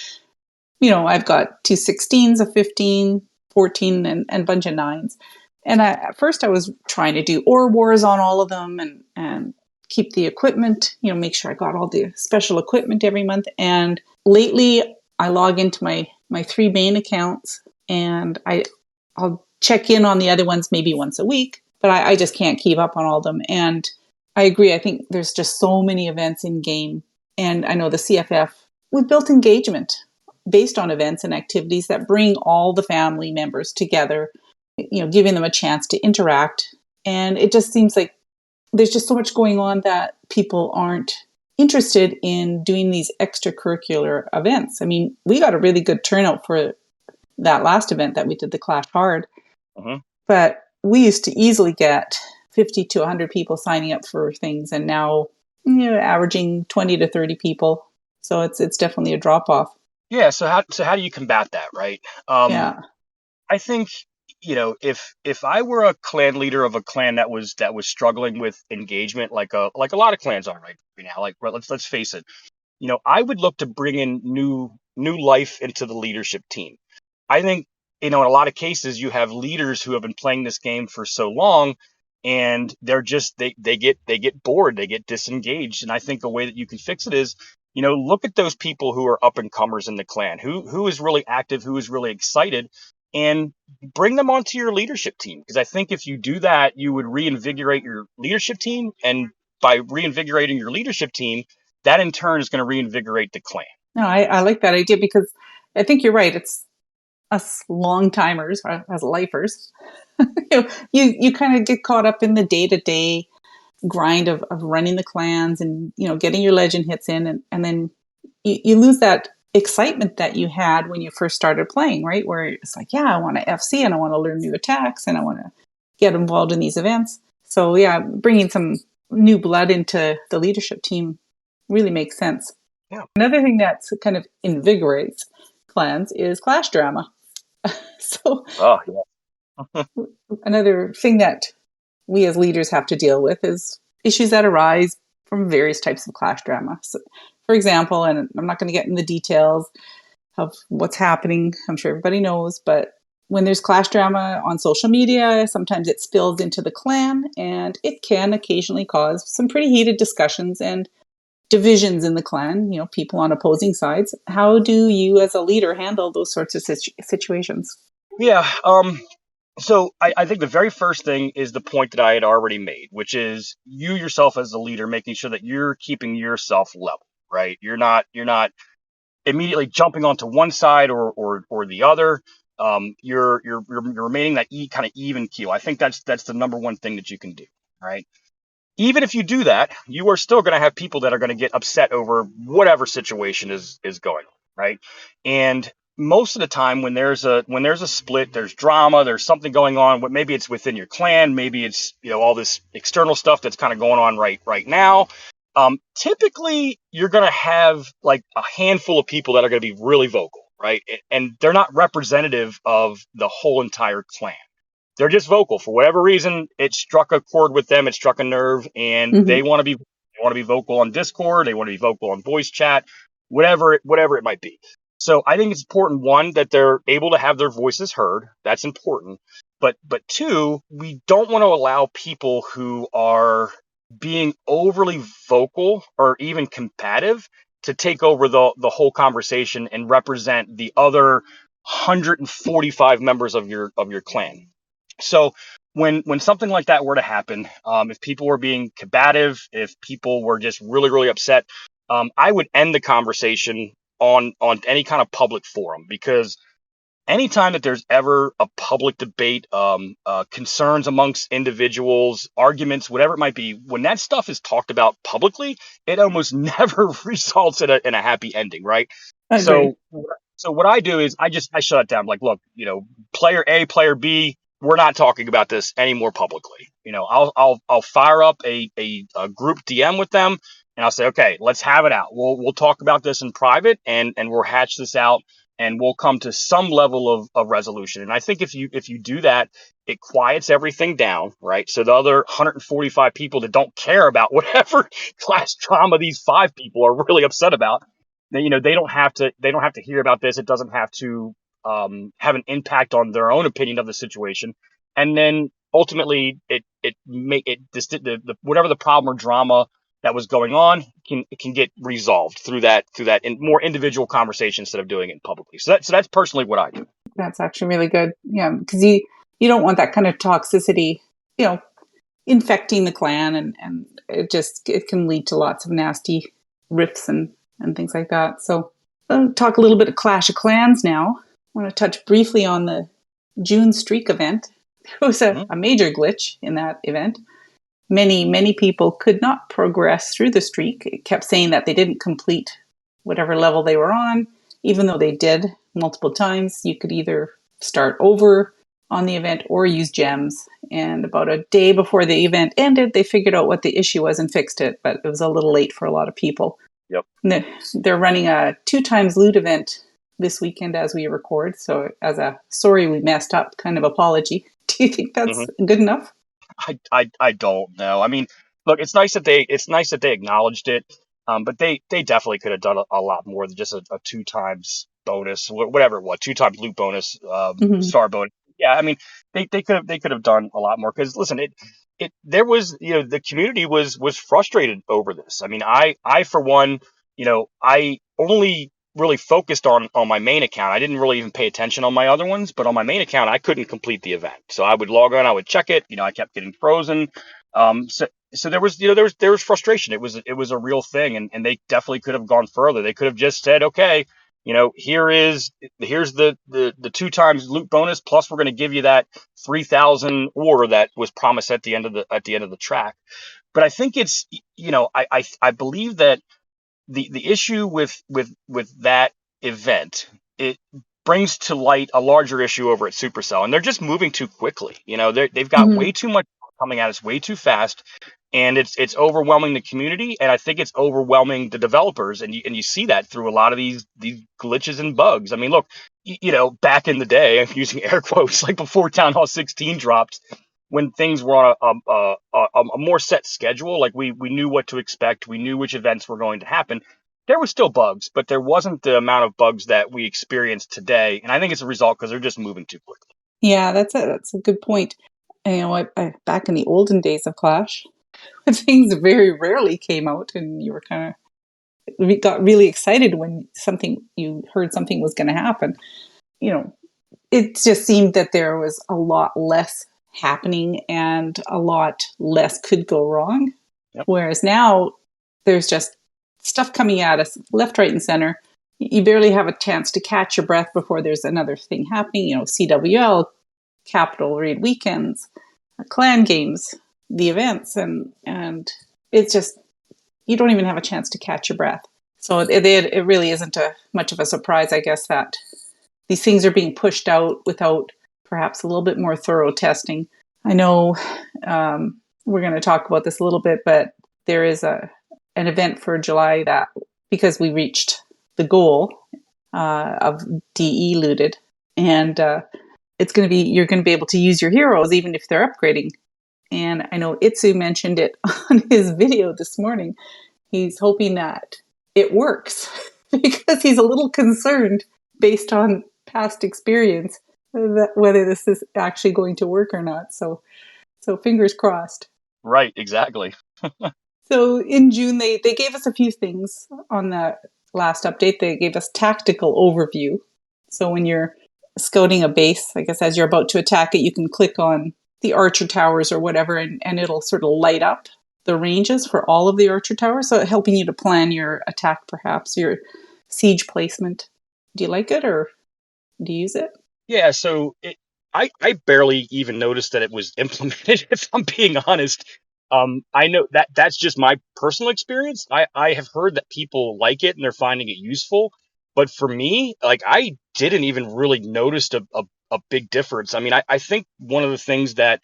I've got 2 16s, a 15, 14, and a bunch of 9s. And at first I was trying to do ore wars on all of them and keep the equipment, make sure I got all the special equipment every month. And lately I log into my 3 main accounts, and I'll check in on the other ones maybe once a week, but I just can't keep up on all of them. And I agree. I think there's just so many events in game. And I know the CFF, we've built engagement based on events and activities that bring all the family members together, giving them a chance to interact. And it just seems like there's just so much going on that people aren't interested in doing these extracurricular events. I mean, we got a really good turnout for that last event that we did, the Clash Hard, Hmm. but we used to easily get 50 to 100 people signing up for things, and now averaging 20 to 30 people. So it's definitely a drop off. Yeah. So how do you combat that, right? Yeah. I think if I were a clan leader of a clan that was struggling with engagement, like a lot of clans are right now. Like, well, let's face it. I would look to bring in new life into the leadership team. I think, in a lot of cases, you have leaders who have been playing this game for so long, and they get bored, they get disengaged. And I think a way that you can fix it is, look at those people who are up and comers in the clan, who is really active, who is really excited, and bring them onto your leadership team. Because I think if you do that, you would reinvigorate your leadership team, and by reinvigorating your leadership team, that in turn is going to reinvigorate the clan. No, I like that idea, because I think you're right. It's us long timers, as lifers. You kind of get caught up in the day-to-day grind of running the clans and getting your legend hits in, and then you lose that excitement that you had when you first started playing, right? Where it's like, yeah, I want to FC and I want to learn new attacks and I want to get involved in these events. So yeah, bringing some new blood into the leadership team really makes sense. Yeah. Another thing that kind of invigorates clans is clash drama. So Oh, yeah. another thing that we as leaders have to deal with is issues that arise from various types of clash drama. So, for example, and I'm not going to get in the details of what's happening, I'm sure everybody knows, but when there's clash drama on social media, sometimes it spills into the clan and it can occasionally cause some pretty heated discussions and divisions in the clan, people on opposing sides. How do you as a leader handle those sorts of situations? Yeah. So I think the very first thing is the point that I had already made, which is you yourself as a leader, making sure that you're keeping yourself level, right? You're not immediately jumping onto one side or the other. You're remaining that kind of even keel. I think that's the number one thing that you can do, right? Even if you do that, you are still going to have people that are going to get upset over whatever situation is going on, right? And most of the time when there's a split, there's drama, there's something going on. Maybe it's within your clan, maybe it's all this external stuff that's kind of going on right now. Typically, you're going to have like a handful of people that are going to be really vocal, right? And they're not representative of the whole entire clan. They're just vocal for whatever reason. It struck a chord with them. It struck a nerve, and Mm-hmm. they want to be vocal on Discord. They want to be vocal on voice chat, whatever it might be. So I think it's important, one, that they're able to have their voices heard. That's important. But two, we don't want to allow people who are being overly vocal or even combative to take over the whole conversation and represent the other 145 members of your clan. So when something like that were to happen, if people were being combative, if people were just really upset, I would end the conversation on any kind of public forum, because anytime that there's ever a public debate, concerns amongst individuals, arguments, whatever it might be, when that stuff is talked about publicly, it almost never results in a happy ending, right? I agree. So what I do is I shut it down. Like, look, player A, player B, we're not talking about this anymore publicly. I'll fire up a group DM with them, and I'll say, okay, let's have it out. We'll talk about this in private, and we'll hatch this out, and we'll come to some level of resolution. And I think if you do that, it quiets everything down, right? So the other 145 people that don't care about whatever class trauma these 5 people are really upset about, they don't have to hear about this. It doesn't have to have an impact on their own opinion of the situation. And then ultimately whatever the problem or drama that was going on can get resolved through that in more individual conversation instead of doing it publicly. So that's personally what I do. That's actually really good. Yeah, because you don't want that kind of toxicity, infecting the clan, and it can lead to lots of nasty rifts and things like that. So I'll talk a little bit of Clash of Clans now. I want to touch briefly on the June streak event. There was a major glitch in that event. Many people could not progress through the streak. It kept saying that they didn't complete whatever level they were on, even though they did multiple times. You could either start over on the event or use gems. And about a day before the event ended, they figured out what the issue was and fixed it, but it was a little late for a lot of people. Yep. And they're running a 2 times loot event this weekend as we record. So as a sorry we messed up kind of apology, do you think that's good enough? I don't know. I mean, look, it's nice that they acknowledged it, but they definitely could have done a lot more than just a 2 times bonus, whatever it was, 2 times loot bonus, star bonus. Yeah, I mean, they could have done a lot more, because listen, there was, the community was frustrated over this. I mean, I for one, I only really focused on my main account. I didn't really even pay attention on my other ones, but on my main account, I couldn't complete the event. So I would log on, I would check it. I kept getting frozen. So there was, there was frustration. It was a real thing, and they definitely could have gone further. They could have just said, okay, here's the 2 times loot bonus, plus we're going to give you that 3,000 ore that was promised at the end of the track. But I think it's, I believe that the issue with that event, it brings to light a larger issue over at Supercell, and they're just moving too quickly. They've got way Mhm. too much coming at us way too fast, and it's overwhelming the community, and I think it's overwhelming the developers, and you see that through a lot of these glitches and bugs. I mean, look, back in the day, I'm using air quotes, like before Town Hall 16 dropped, when things were on a more set schedule, like we knew what to expect, we knew which events were going to happen. There were still bugs, but there wasn't the amount of bugs that we experience today, and I think it's a result because they're just moving too quickly. Yeah, that's a good point. And, back in the olden days of Clash, things very rarely came out, and you were kind of got really excited when you heard something was going to happen. You know, it just seemed that there was a lot less happening and a lot less could go wrong. Yep. Whereas now there's just stuff coming at us left, right, and center. You barely have a chance to catch your breath before there's another thing happening. CWL, Capital Raid weekends, clan games, the events, and it's just you don't even have a chance to catch your breath. So it really isn't much of a surprise, I guess, that these things are being pushed out without perhaps a little bit more thorough testing. I know we're going to talk about this a little bit, but there is an event for July that, because we reached the goal of DE looted, and it's going to be, you're going to be able to use your heroes even if they're upgrading. And I know Itsu mentioned it on his video this morning. He's hoping that it works because he's a little concerned based on past experience that whether this is actually going to work or not. So fingers crossed. Right, exactly. So in June, they gave us a few things on the last update. They gave us tactical overview. So when you're scouting a base, I guess as you're about to attack it, you can click on the archer towers or whatever, and it'll sort of light up the ranges for all of the archer towers. So helping you to plan your attack, perhaps your siege placement. Do you like it, or do you use it? Yeah, so I barely even noticed that it was implemented, if I'm being honest. I know that's just my personal experience. I have heard that people like it and they're finding it useful, but for me, like, I didn't even really notice a big difference. I mean, I think one of the things that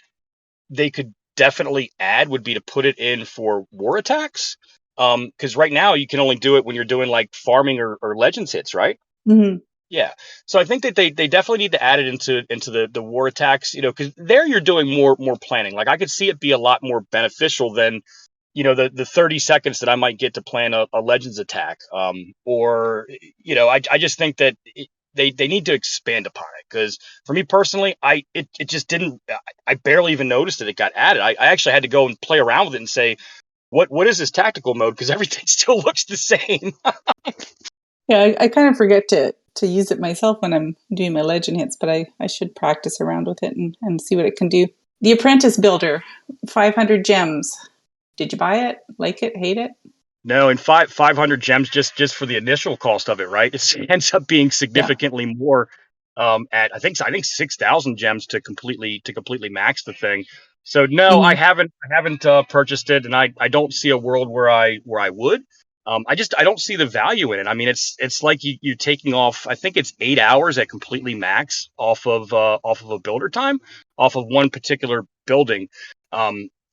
they could definitely add would be to put it in for war attacks. Because right now you can only do it when you're doing like farming or legends hits, right? Mm-hmm. Yeah. So I think that they definitely need to add it into the war attacks, because there you're doing more planning. Like, I could see it be a lot more beneficial than, the 30 seconds that I might get to plan a Legends attack. Or, I just think that they need to expand upon it, because for me personally, it just didn't, I barely even noticed that it got added. I actually had to go and play around with it and say, what is this tactical mode? Because everything still looks the same. Yeah, I kind of forget to use it myself when I'm doing my legend hits, but I should practice around with it and see what it can do. The Apprentice Builder, 500 gems. Did you buy it? Like it? Hate it? No, and 500 gems just for the initial cost of it, right? It ends up being Yeah. significantly more. At I think 6,000 gems to completely max the thing. So no, I Mm-hmm. haven't purchased it, and I don't see a world where I would. I don't see the value in it. I mean, it's like you taking off. I think it's 8 hours at completely max off of a builder time, off of one particular building.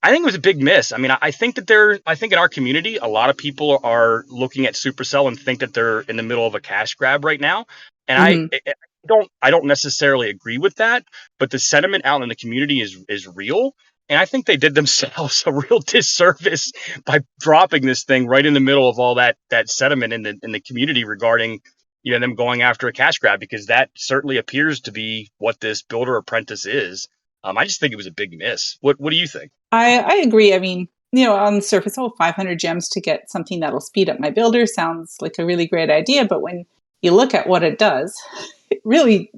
I think it was a big miss. I mean, I think in our community, a lot of people are looking at Supercell and think that they're in the middle of a cash grab right now. And Mm-hmm. I don't necessarily agree with that, but the sentiment out in the community is real. And I think they did themselves a real disservice by dropping this thing right in the middle of all that sentiment in the community regarding, them going after a cash grab, because that certainly appears to be what this builder apprentice is. I just think it was a big miss. What do you think? I agree. I mean, on the surface, 500 gems to get something that'll speed up my builder sounds like a really great idea. But when you look at what it does, it really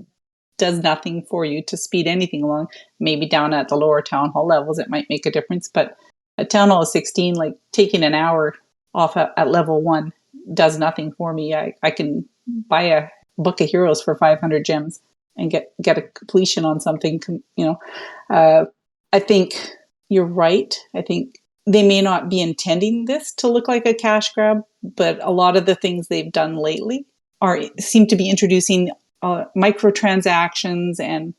does nothing for you to speed anything along. Maybe down at the lower town hall levels, it might make a difference. But at town hall 16, like taking an hour off at level 1 does nothing for me. I can buy a book of heroes for 500 gems and get a completion on something. I think you're right. I think they may not be intending this to look like a cash grab, but a lot of the things they've done lately seem to be introducing microtransactions and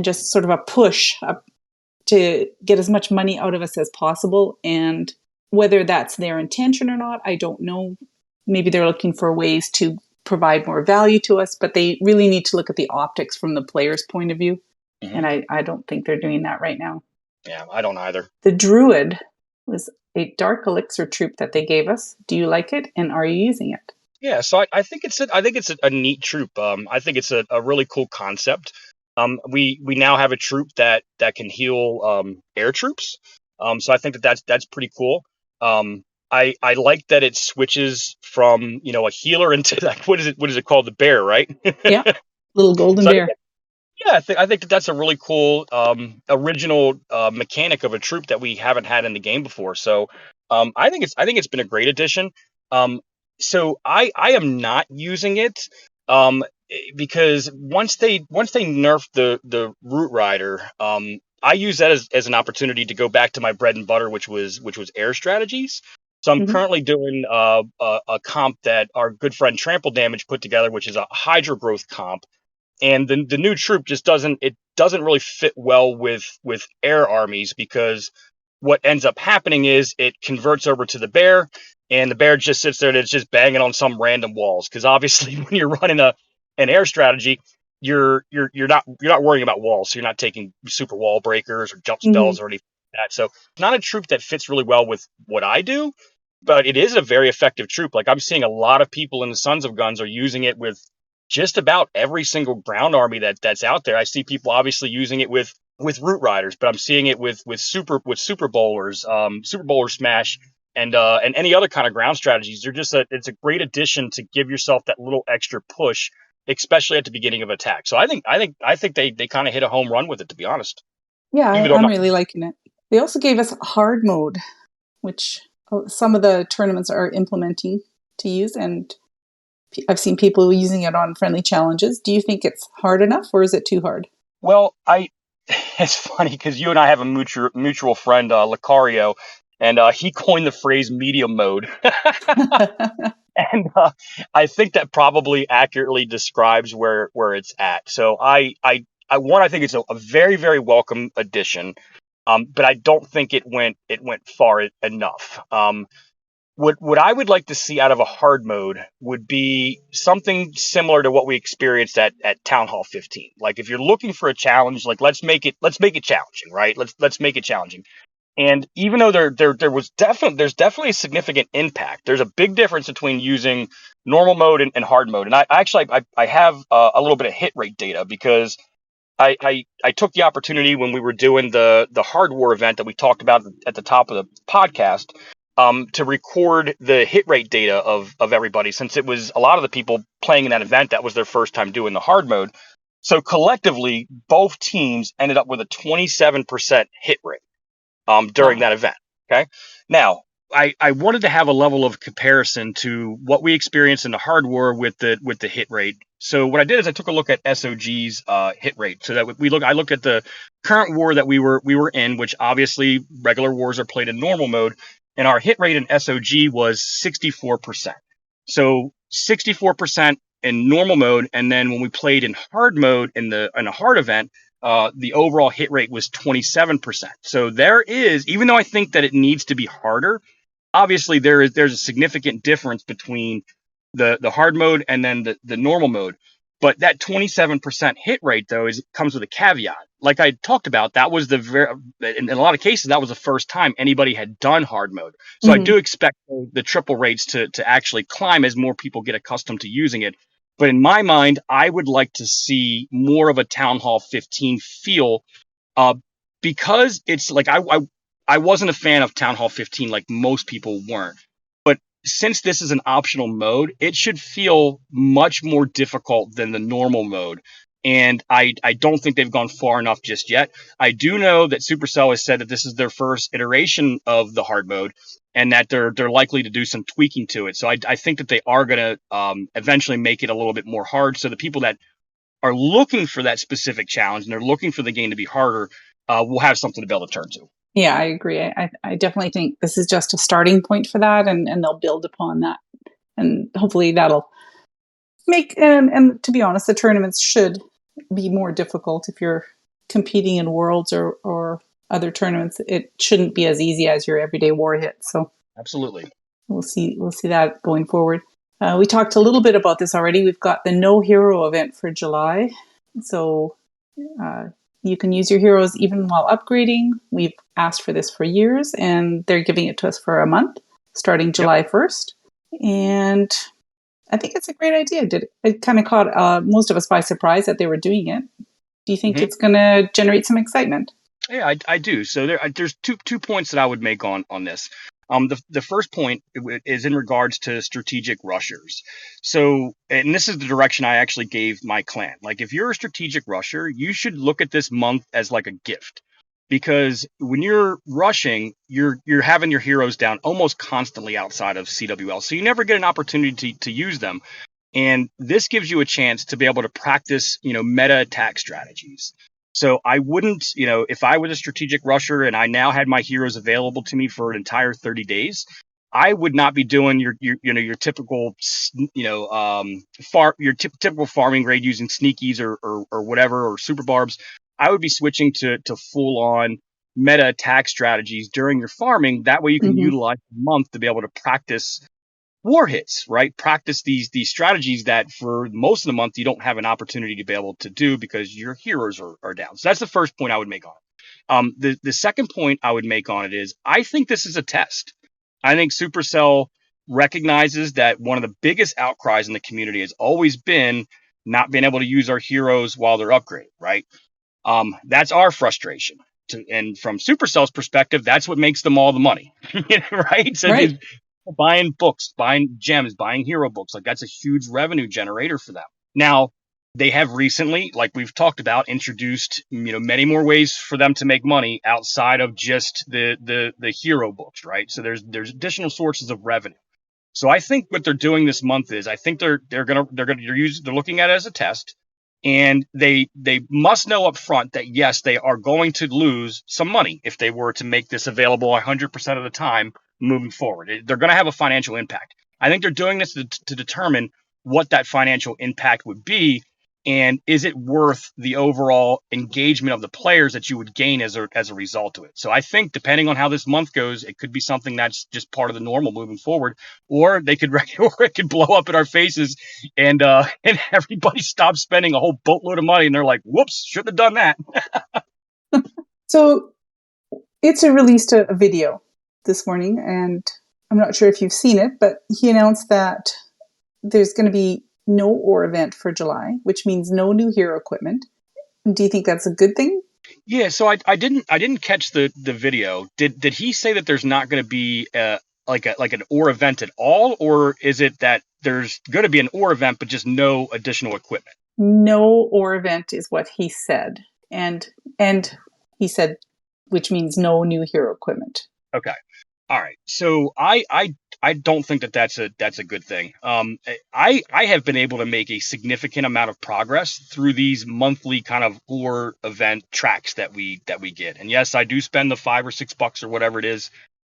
just sort of a push up to get as much money out of us as possible. And whether that's their intention or not, I don't know. Maybe they're looking for ways to provide more value to us, but they really need to look at the optics from the player's point of view. Mm-hmm. And I don't think they're doing that right now. Yeah, I don't either. The Druid was a dark elixir troop that they gave us. Do you like it, and are you using it? Yeah, so I think it's a neat troop. I think it's a really cool concept. We now have a troop that can heal air troops. So I think that's pretty cool. I like that it switches from a healer into like what is it called, the bear, right? Yeah, little golden bear. Yeah, I think that's a really cool original mechanic of a troop that we haven't had in the game before. So I think it's been a great addition. So I am not using it because once they nerfed the Root Rider, I use that as an opportunity to go back to my bread and butter, which was air strategies. So I'm currently doing a comp that our good friend Trample Damage put together, which is a Hydra Growth comp. And the new troop just doesn't really fit well with air armies, because what ends up happening is it converts over to the bear, and the bear just sits there and it's just banging on some random walls. Because obviously when you're running an air strategy, you're not worrying about walls, so you're not taking super wall breakers or jump spells or anything like that. So it's not a troop that fits really well with what I do, but it is a very effective troop. Like, I'm seeing a lot of people in the Sons of Guns are using it with just about every single ground army that's out there. I see people obviously using it with Root Riders, but I'm seeing it with super bowlers, super bowler smash, and any other kind of ground strategies. It's a great addition to give yourself that little extra push, especially at the beginning of attack. So I think they kind of hit a home run with it, to be honest. Yeah, I'm really liking it. They also gave us hard mode, which some of the tournaments are implementing to use, and I've seen people using it on friendly challenges. Do you think it's hard enough, or is it too hard? Well, it's funny because you and I have a mutual friend, Lucario, and he coined the phrase medium mode. And I think that probably accurately describes where it's at. So I think it's a very, very welcome addition, but I don't think it went far enough. What I would like to see out of a hard mode would be something similar to what we experienced at Town Hall 15. Like, if you're looking for a challenge, like let's make it challenging, right? Let's make it challenging. And even though there's definitely a significant impact, there's a big difference between using normal mode and hard mode. And I actually have a little bit of hit rate data, because I took the opportunity when we were doing the Hard War event that we talked about at the top of the podcast, to record the hit rate data of everybody, since it was a lot of the people playing in that event that was their first time doing the hard mode. So collectively, both teams ended up with a 27% hit rate during that event. Okay. Now, I wanted to have a level of comparison to what we experienced in the hard war with the hit rate. So what I did is I took a look at SOG's hit rate, so that I looked at the current war that we were in, which obviously regular wars are played in normal mode, and our hit rate in SOG was 64%. So 64% in normal mode, and then when we played in hard mode in a hard event, the overall hit rate was 27%. So there is, even though I think that it needs to be harder, obviously there's a significant difference between the hard mode and then the normal mode. But that 27% hit rate, though, comes with a caveat. Like I talked about, that was in a lot of cases, that was the first time anybody had done hard mode. So I do expect the triple rates to actually climb as more people get accustomed to using it. But in my mind, I would like to see more of a Town Hall 15 feel, because it's like I wasn't a fan of Town Hall 15 like most people weren't. But since this is an optional mode, it should feel much more difficult than the normal mode. And I don't think they've gone far enough just yet. I do know that Supercell has said that this is their first iteration of the hard mode, and that they're likely to do some tweaking to it. So I think that they are going to eventually make it a little bit more hard, so the people that are looking for that specific challenge and they're looking for the game to be harder will have something to be able to turn to. Yeah, I agree. I definitely think this is just a starting point for that, and they'll build upon that. And hopefully that'll make, and to be honest, the tournaments should be more difficult if you're competing in worlds or other tournaments. It shouldn't be as easy as your everyday war hit. So Absolutely. we'll see that going forward. We talked a little bit about this already. We've got the No Hero event for July. So you can use your heroes even while upgrading. We've asked for this for years, and they're giving it to us for a month, starting July 1st. And I think it's a great idea. It kind of caught most of us by surprise that they were doing it. Do you think it's going to generate some excitement? Yeah, I do. So there's two points that I would make on this. The first point is in regards to strategic rushers. So, and this is the direction I actually gave my clan. Like, if you're a strategic rusher, you should look at this month as like a gift, because when you're rushing, you're having your heroes down almost constantly outside of CWL, so you never get an opportunity to use them. And this gives you a chance to be able to practice, meta attack strategies. So I wouldn't, if I was a strategic rusher and I now had my heroes available to me for an entire 30 days, I would not be doing your typical, typical farming grade using sneakies or whatever, or super barbs. I would be switching to full on meta attack strategies during your farming. That way you can utilize the month to be able to practice war hits, right? Practice these strategies that for most of the month you don't have an opportunity to be able to do because your heroes are down. So that's the first point I would make on it. The second point I would make on it is I think this is a test. I think Supercell recognizes that one of the biggest outcries in the community has always been not being able to use our heroes while they're upgraded, right? That's our frustration. And from Supercell's perspective, that's what makes them all the money, right? So Right. buying books, buying gems, buying hero books, like that's a huge revenue generator for them. Now, they have recently, like we've talked about, introduced many more ways for them to make money outside of just the hero books, right? So there's additional sources of revenue. So I think what they're doing this month is I think they're looking at it as a test, and they must know up front that yes, they are going to lose some money if they were to make this available 100% of the time moving forward. They're going to have a financial impact. I think they're doing this to determine what that financial impact would be, and is it worth the overall engagement of the players that you would gain as a result of it. So I think depending on how this month goes, it could be something that's just part of the normal moving forward, or they could or it could blow up in our faces, and everybody stops spending a whole boatload of money, and they're like, "Whoops, shouldn't have done that." So it's released a video this morning, and I'm not sure if you've seen it, but he announced that there's going to be no ore event for July, which means no new hero equipment. Do you think that's a good thing? Yeah, so I didn't catch the video. Did he say that there's not going to be like an ore event at all, or is it that there's going to be an ore event but just no additional equipment? No ore event is what he said, and he said, which means no new hero equipment. Okay. All right. So I don't think that that's a good thing. I have been able to make a significant amount of progress through these monthly kind of ore event tracks that we get. And yes, I do spend the $5 or $6 or whatever it is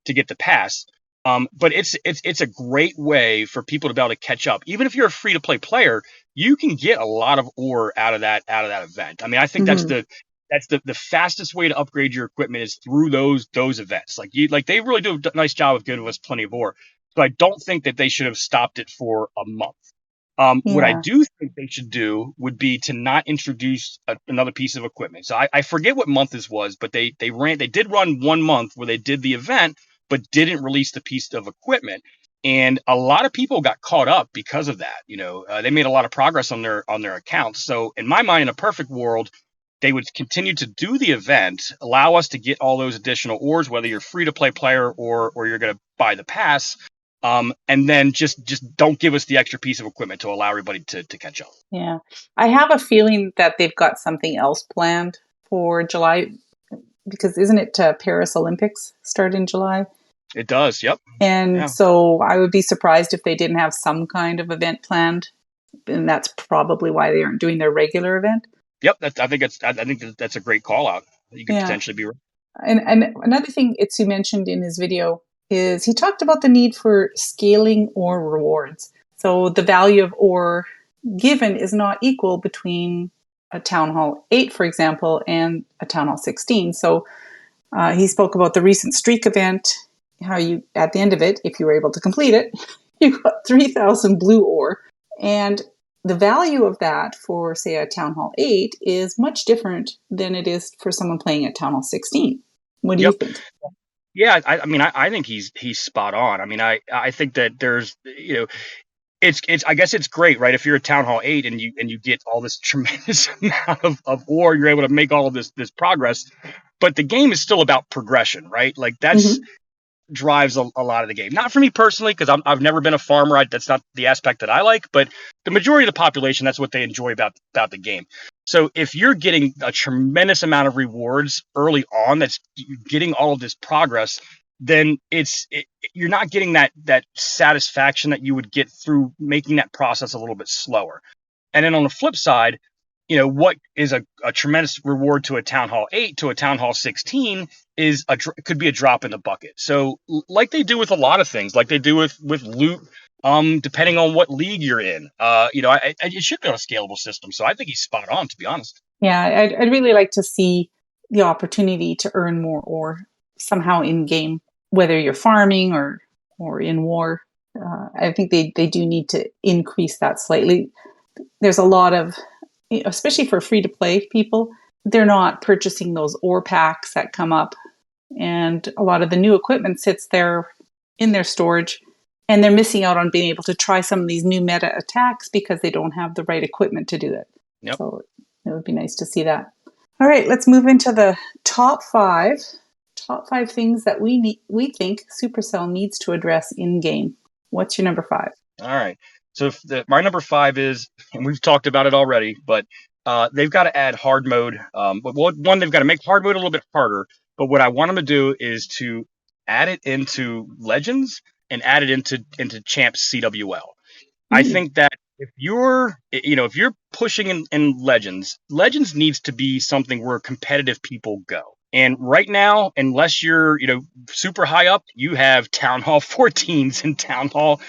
to get the pass. But it's a great way for people to be able to catch up. Even if you're a free to play player, you can get a lot of ore out of that event. I mean, I think that's the fastest way to upgrade your equipment is through those events. Like they really do a nice job of giving us plenty of ore. So I don't think that they should have stopped it for a month. What I do think they should do would be to not introduce another piece of equipment. So I forget what month this was, but they did run 1 month where they did the event, but didn't release the piece of equipment. And a lot of people got caught up because of that. They made a lot of progress on their accounts. So in my mind, in a perfect world, they would continue to do the event, allow us to get all those additional ores, whether you're free to play player or you're going to buy the pass. And then just don't give us the extra piece of equipment to allow everybody to catch up. Yeah. I have a feeling that they've got something else planned for July because isn't it Paris Olympics start in July? It does. Yep. And Yeah. so I would be surprised if they didn't have some kind of event planned. And that's probably why they aren't doing their regular event. Yep. I think that's a great call out. You could potentially be right. And another thing Itsu mentioned in his video is he talked about the need for scaling ore rewards. So the value of ore given is not equal between a Town Hall 8, for example, and a Town Hall 16. So he spoke about the recent streak event, how you, at the end of it, if you were able to complete it, you got 3,000 blue ore. And the value of that for, say, a Town Hall 8 is much different than it is for someone playing at Town Hall 16. What do you think? Yeah, I think he's spot on. I mean, I think that there's, it's I guess it's great, right? If you're a Town Hall 8 and you get all this tremendous amount of ore, you're able to make all of this progress. But the game is still about progression, right? Like that's drives a lot of the game. Not for me personally, because I've never been a farmer. That's not the aspect that I like. But the majority of the population, that's what they enjoy about the game. So if you're getting a tremendous amount of rewards early on, that's getting all of this progress, then you're not getting that satisfaction that you would get through making that process a little bit slower. And then on the flip side, what is a tremendous reward to a Town Hall 8 to a Town Hall 16 is could be a drop in the bucket. So like they do with a lot of things, like they do with loot, depending on what league you're in, it should be on a scalable system. So I think he's spot on, to be honest. Yeah, I'd really like to see the opportunity to earn more ore somehow in game, whether you're farming or in war. I think they do need to increase that slightly. There's a lot of, especially for free to play people, they're not purchasing those ore packs that come up, and a lot of the new equipment sits there in their storage, and they're missing out on being able to try some of these new meta attacks because they don't have the right equipment to do it. Yep. So it would be nice to see that. All right, let's move into the top five things that we think Supercell needs to address in game. What's your number 5? All right. So my number 5 is, and we've talked about it already, but they've got to add hard mode. One, they've got to make hard mode a little bit harder. But what I want them to do is to add it into Legends and add it into Champs CWL. I think that if you're pushing in Legends needs to be something where competitive people go. And right now, unless you're, super high up, you have Town Hall 14s and Town Hall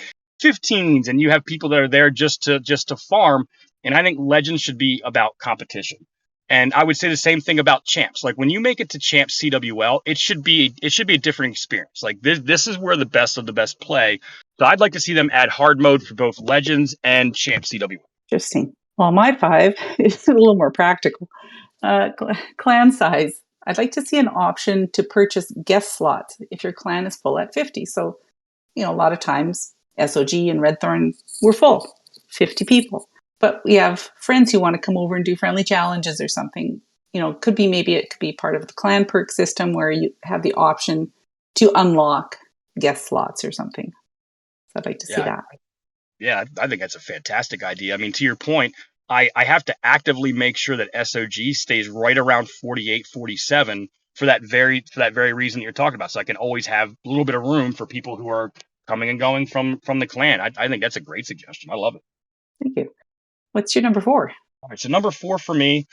15s, and you have people that are there just to farm. And I think Legends should be about competition. And I would say the same thing about Champs. Like when you make it to Champs CWL, it should be a different experience. Like this is where the best of the best play. So I'd like to see them add hard mode for both Legends and Champs CWL. Interesting. Well, my 5 is a little more practical. Clan size. I'd like to see an option to purchase guest slots if your clan is full at 50. So, a lot of times SOG and Redthorn were full, 50 people. But we have friends who want to come over and do friendly challenges or something. It could be part of the clan perk system where you have the option to unlock guest slots or something. So I'd like to see that. Yeah, I think that's a fantastic idea. I mean, to your point, I have to actively make sure that SOG stays right around 48, 47 for that very reason that you're talking about. So I can always have a little bit of room for people who are coming and going from the clan. I think that's a great suggestion. I love it. Thank you. What's your number 4? All right, so number 4 for me,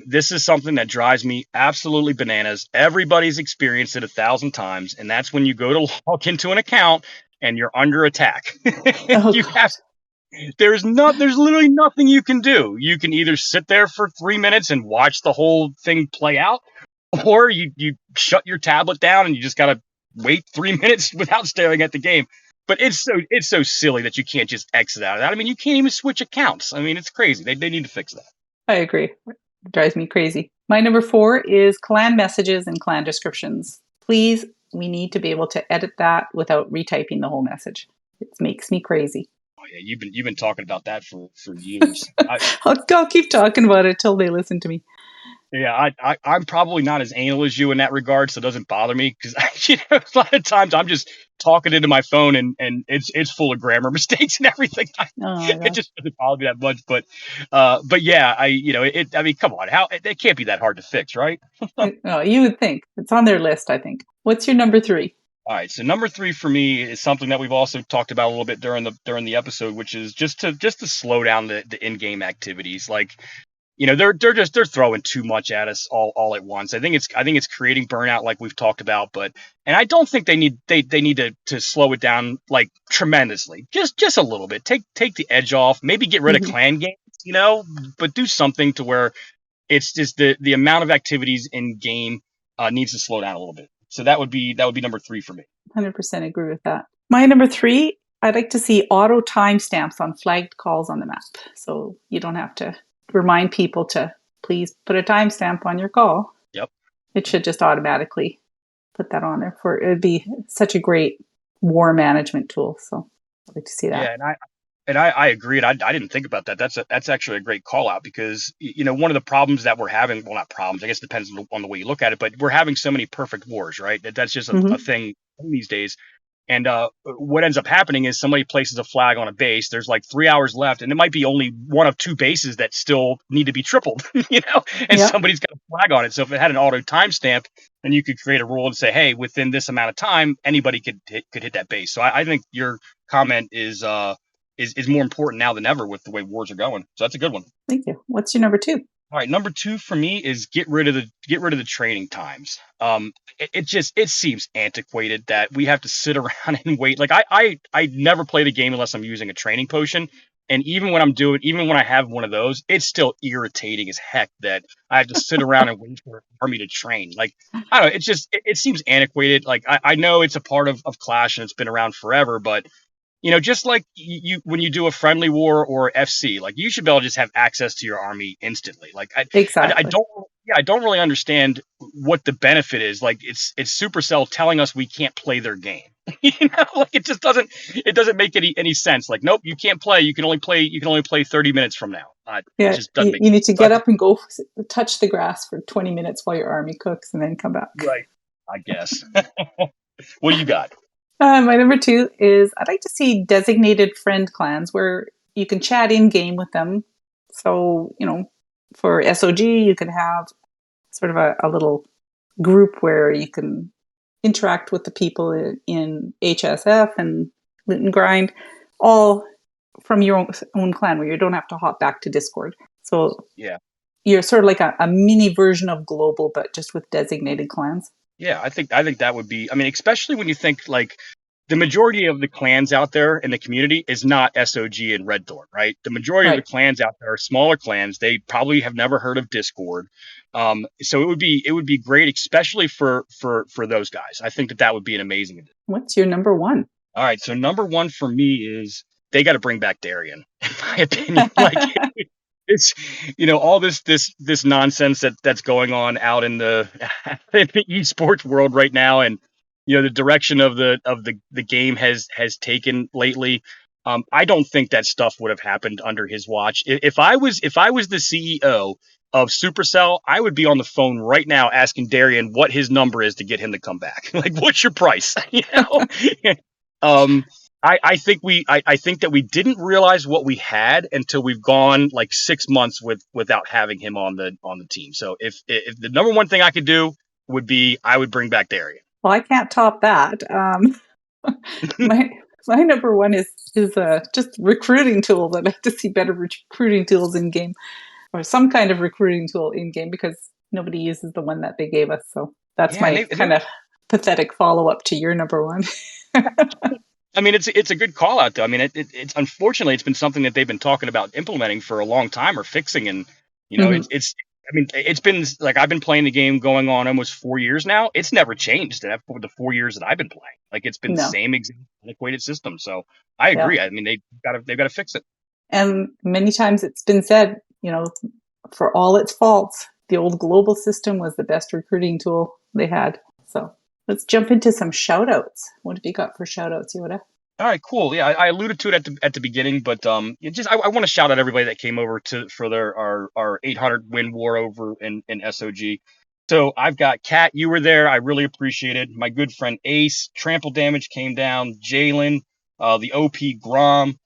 this is something that drives me absolutely bananas. Everybody's experienced it 1,000 times, and that's when you go to log into an account and you're under attack. There's literally nothing you can do. You can either sit there for 3 minutes and watch the whole thing play out, or you shut your tablet down and you just gotta wait 3 minutes without staring at the game. But it's so silly that you can't just exit out of that. I mean, you can't even switch accounts. I mean, it's crazy. They need to fix that. I agree. It drives me crazy. My number 4 is clan messages and clan descriptions. Please, we need to be able to edit that without retyping the whole message. It makes me crazy. Oh yeah, you've been talking about that for years. I'll keep talking about it till they listen to me. Yeah, I'm probably not as anal as you in that regard, so it doesn't bother me because a lot of times I'm just talking into my phone and it's full of grammar mistakes and everything. Oh my It gosh. just doesn't bother me that much, but yeah, I mean, come on, it can't be that hard to fix, right? Oh, you would think. It's on their list, I think. What's your number three? All right, so number three for me is something that we've also talked about a little bit during the episode, which is just to slow down the in-game activities. Like, they're throwing too much at us all at once. I think it's creating burnout like we've talked about, and I don't think they need to slow it down like tremendously. Just a little bit. Take the edge off. Maybe get rid of Mhm. clan games, but do something to where it's just the amount of activities in game needs to slow down a little bit. So that would be number three for me. 100% agree with that. My number three, I'd like to see auto timestamps on flagged calls on the map. So you don't have to remind people to please put a timestamp on your call. Yep. It should just automatically put that on there it'd be such a great war management tool. So I'd like to see that. Yeah, and I agree. And I didn't think about that. That's actually a great call out because one of the problems that we're having, well, not problems, I guess it depends on the way you look at it, but we're having so many perfect wars, right? That's just a Hmm. thing these days. And what ends up happening is somebody places a flag on a base. There's like 3 hours left, and it might be only one of two bases that still need to be tripled, and Yep. somebody's got a flag on it. So if it had an auto timestamp, then you could create a rule and say, hey, within this amount of time, anybody could hit that base. So I think your comment is more important now than ever with the way wars are going. So that's a good one. Thank you. What's your number two? All right, number two for me is get rid of the training times. It seems antiquated that we have to sit around and wait. Like I never play the game unless I'm using a training potion, and even when I have one of those, it's still irritating as heck that I have to sit around and wait for an army to train. Like I don't know, it seems antiquated. Like I know it's a part of Clash and it's been around forever, but just like you when you do a friendly war or FC, like you should be able to just have access to your army instantly. Like I Exactly. don't yeah, I don't really understand what the benefit is. Like it's Supercell telling us we can't play their game. Like it doesn't make any sense. Like nope, you can't play. You can only play 30 minutes from now. It Yeah, just doesn't make you need to sense. So I get think up and go touch the grass for 20 minutes while your army cooks and then come back. right. I guess. What do you got? My number two is I'd like to see designated friend clans where you can chat in game with them. So, for SOG, you can have sort of a little group where you can interact with the people in HSF and Loot and Grind, all from your own clan where you don't have to hop back to Discord. So Yeah. you're sort of like a mini version of global, but just with designated clans. Yeah, I think that would be. I mean, especially when you think like the majority of the clans out there in the community is not SOG and Red Thorn, right? The majority of the Right. clans out there are smaller clans. They probably have never heard of Discord. So it would be great, especially for those guys. I think that would be an amazing addition. What's your number one? All right, so number one for me is they got to bring back Darien, in my opinion. Like it's all this nonsense that's going on out in the in the esports world right now, and the direction of the game has taken lately. I don't think that stuff would have happened under his watch. If I was the CEO of Supercell, I would be on the phone right now asking Darian what his number is to get him to come back. Like, what's your price? um, I think that we didn't realize what we had until we've gone like 6 months without having him on the team. So if the number one thing I could do would be I would bring back Darian. Well, I can't top that. My my number one is just recruiting tools. I'd like to see better recruiting tools in game, or some kind of recruiting tool in game, because nobody uses the one that they gave us. So that's Yeah, and my kind of pathetic follow up to your number one. I mean it's a good call out though. I mean it's unfortunately it's been something that they've been talking about implementing for a long time or fixing, and Hmm. it's I mean it's been like I've been playing the game going on almost 4 years now. It's never changed for the 4 years that I've been playing. Like it's been the No, same exact antiquated system. So I yeah, agree. I mean they've got to fix it. and many times it's been said, for all its faults, the old global system was the best recruiting tool they had. So let's jump into some shout outs. What have you got for shout outs, Yoda? All right, cool. Yeah, I alluded to it at the beginning, but I want to shout out everybody that came over for our 800 win war over in SOG. So I've got Kat, you were there. I really appreciate it. My good friend Ace, Trample Damage came down. Jalen, the OP Grom,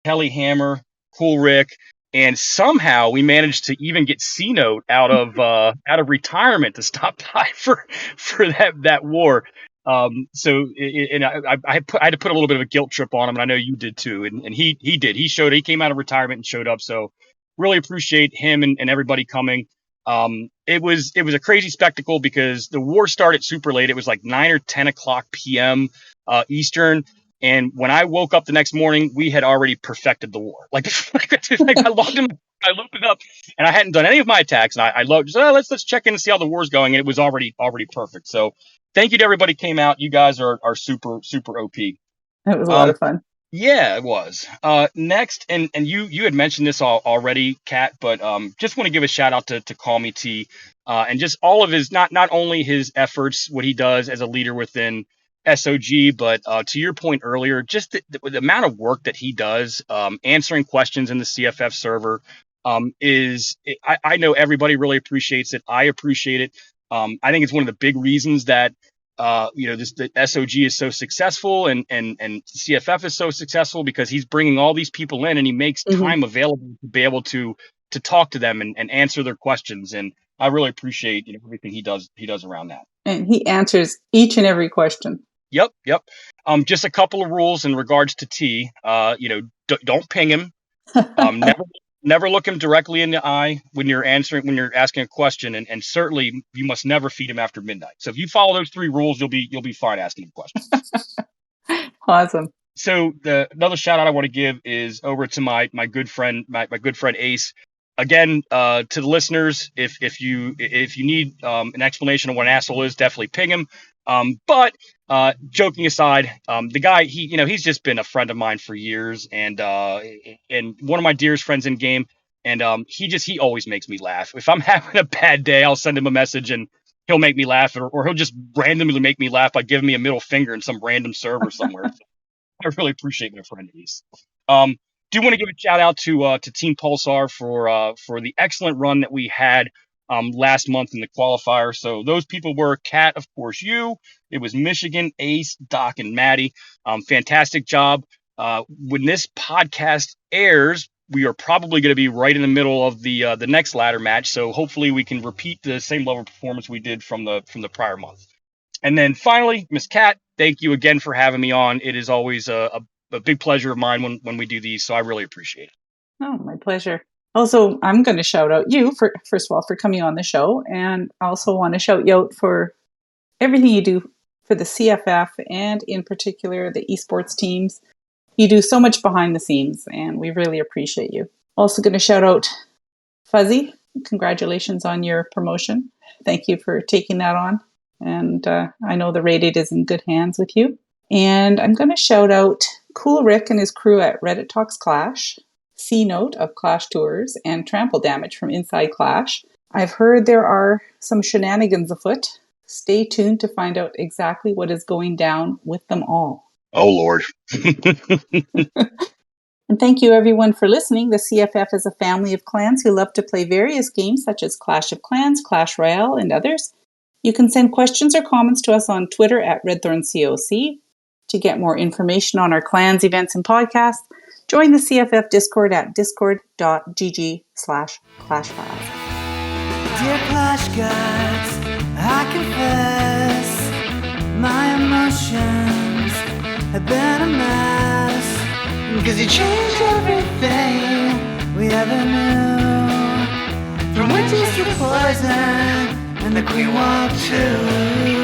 Kelly Hammer, Cool Rick, and somehow we managed to even get C Note out of retirement to stop by for that war. And I had to put a little bit of a guilt trip on him, and I know you did too. And he did. He came out of retirement and showed up. So really appreciate him and everybody coming. It was a crazy spectacle because the war started super late. It was like 9 or 10 o'clock p.m. Eastern. And when I woke up the next morning, we had already perfected the war. Like I logged in, I looked it up, and I hadn't done any of my attacks. And I looked, let's check in and see how the war's going. And it was already perfect. So thank you to everybody who came out. You guys are super OP. It was a lot of fun. Yeah, it was. Next, and you had mentioned this already, Kat, but just want to give a shout out to Call Me T, and just all of his not only his efforts, what he does as a leader within SOG, but to your point earlier, just the amount of work that he does, answering questions in the CFF server, I know everybody really appreciates it. I appreciate it. I think it's one of the big reasons that the SOG is so successful and CFF is so successful because he's bringing all these people in and he makes time available to be able to talk to them and answer their questions. And I really appreciate everything he does around that. And he answers each and every question. Yep. Just a couple of rules in regards to T. Don't ping him. Never look him directly in the eye when you're asking a question, and certainly you must never feed him after midnight. So if you follow those 3 rules, you'll be fine asking him questions. Awesome. So another shout out I want to give is over to my good friend Ace. Again, to the listeners, if you need an explanation of what an asshole is, definitely ping him. But joking aside, the guy he's just been a friend of mine for years, and one of my dearest friends in game, and he always makes me laugh. If I'm having a bad day, I'll send him a message and he'll make me laugh, or he'll just randomly make me laugh by giving me a middle finger in some random server somewhere. I really appreciate my friend Ace. Do want to give a shout out to Team Pulsar for the excellent run that we had last month in the qualifier. So those people were Kat, of course, you. It was Michigan, Ace, Doc, and Maddie. Fantastic job. When this podcast airs, we are probably going to be right in the middle of the next ladder match. So hopefully we can repeat the same level of performance we did from the prior month. And then finally, Miss Kat, thank you again for having me on. It is always a big pleasure of mine when we do these, so I really appreciate it. Oh, my pleasure. Also, I'm going to shout out you first of all for coming on the show, and I also want to shout you out for everything you do for the CFF and in particular the esports teams. You do so much behind the scenes, and we really appreciate you. Also going to shout out Fuzzy. Congratulations on your promotion. Thank you for taking that on. And I know the Rated is in good hands with you. And I'm going to shout out Cool Rick and his crew at Reddit Talks Clash, C Note of Clash Tours, and Trample Damage from Inside Clash. I've heard there are some shenanigans afoot. Stay tuned to find out exactly what is going down with them all. Oh, Lord. And thank you, everyone, for listening. The CFF is a family of clans who love to play various games such as Clash of Clans, Clash Royale, and others. You can send questions or comments to us on Twitter at RedthornCOC. To get more information on our clans, events, and podcasts, join the CFF Discord at discord.gg/clashfiles. Dear Clash Gods, I confess my emotions have been a mess, because you changed everything we ever knew, from witches to poison and the Queen Walk 2.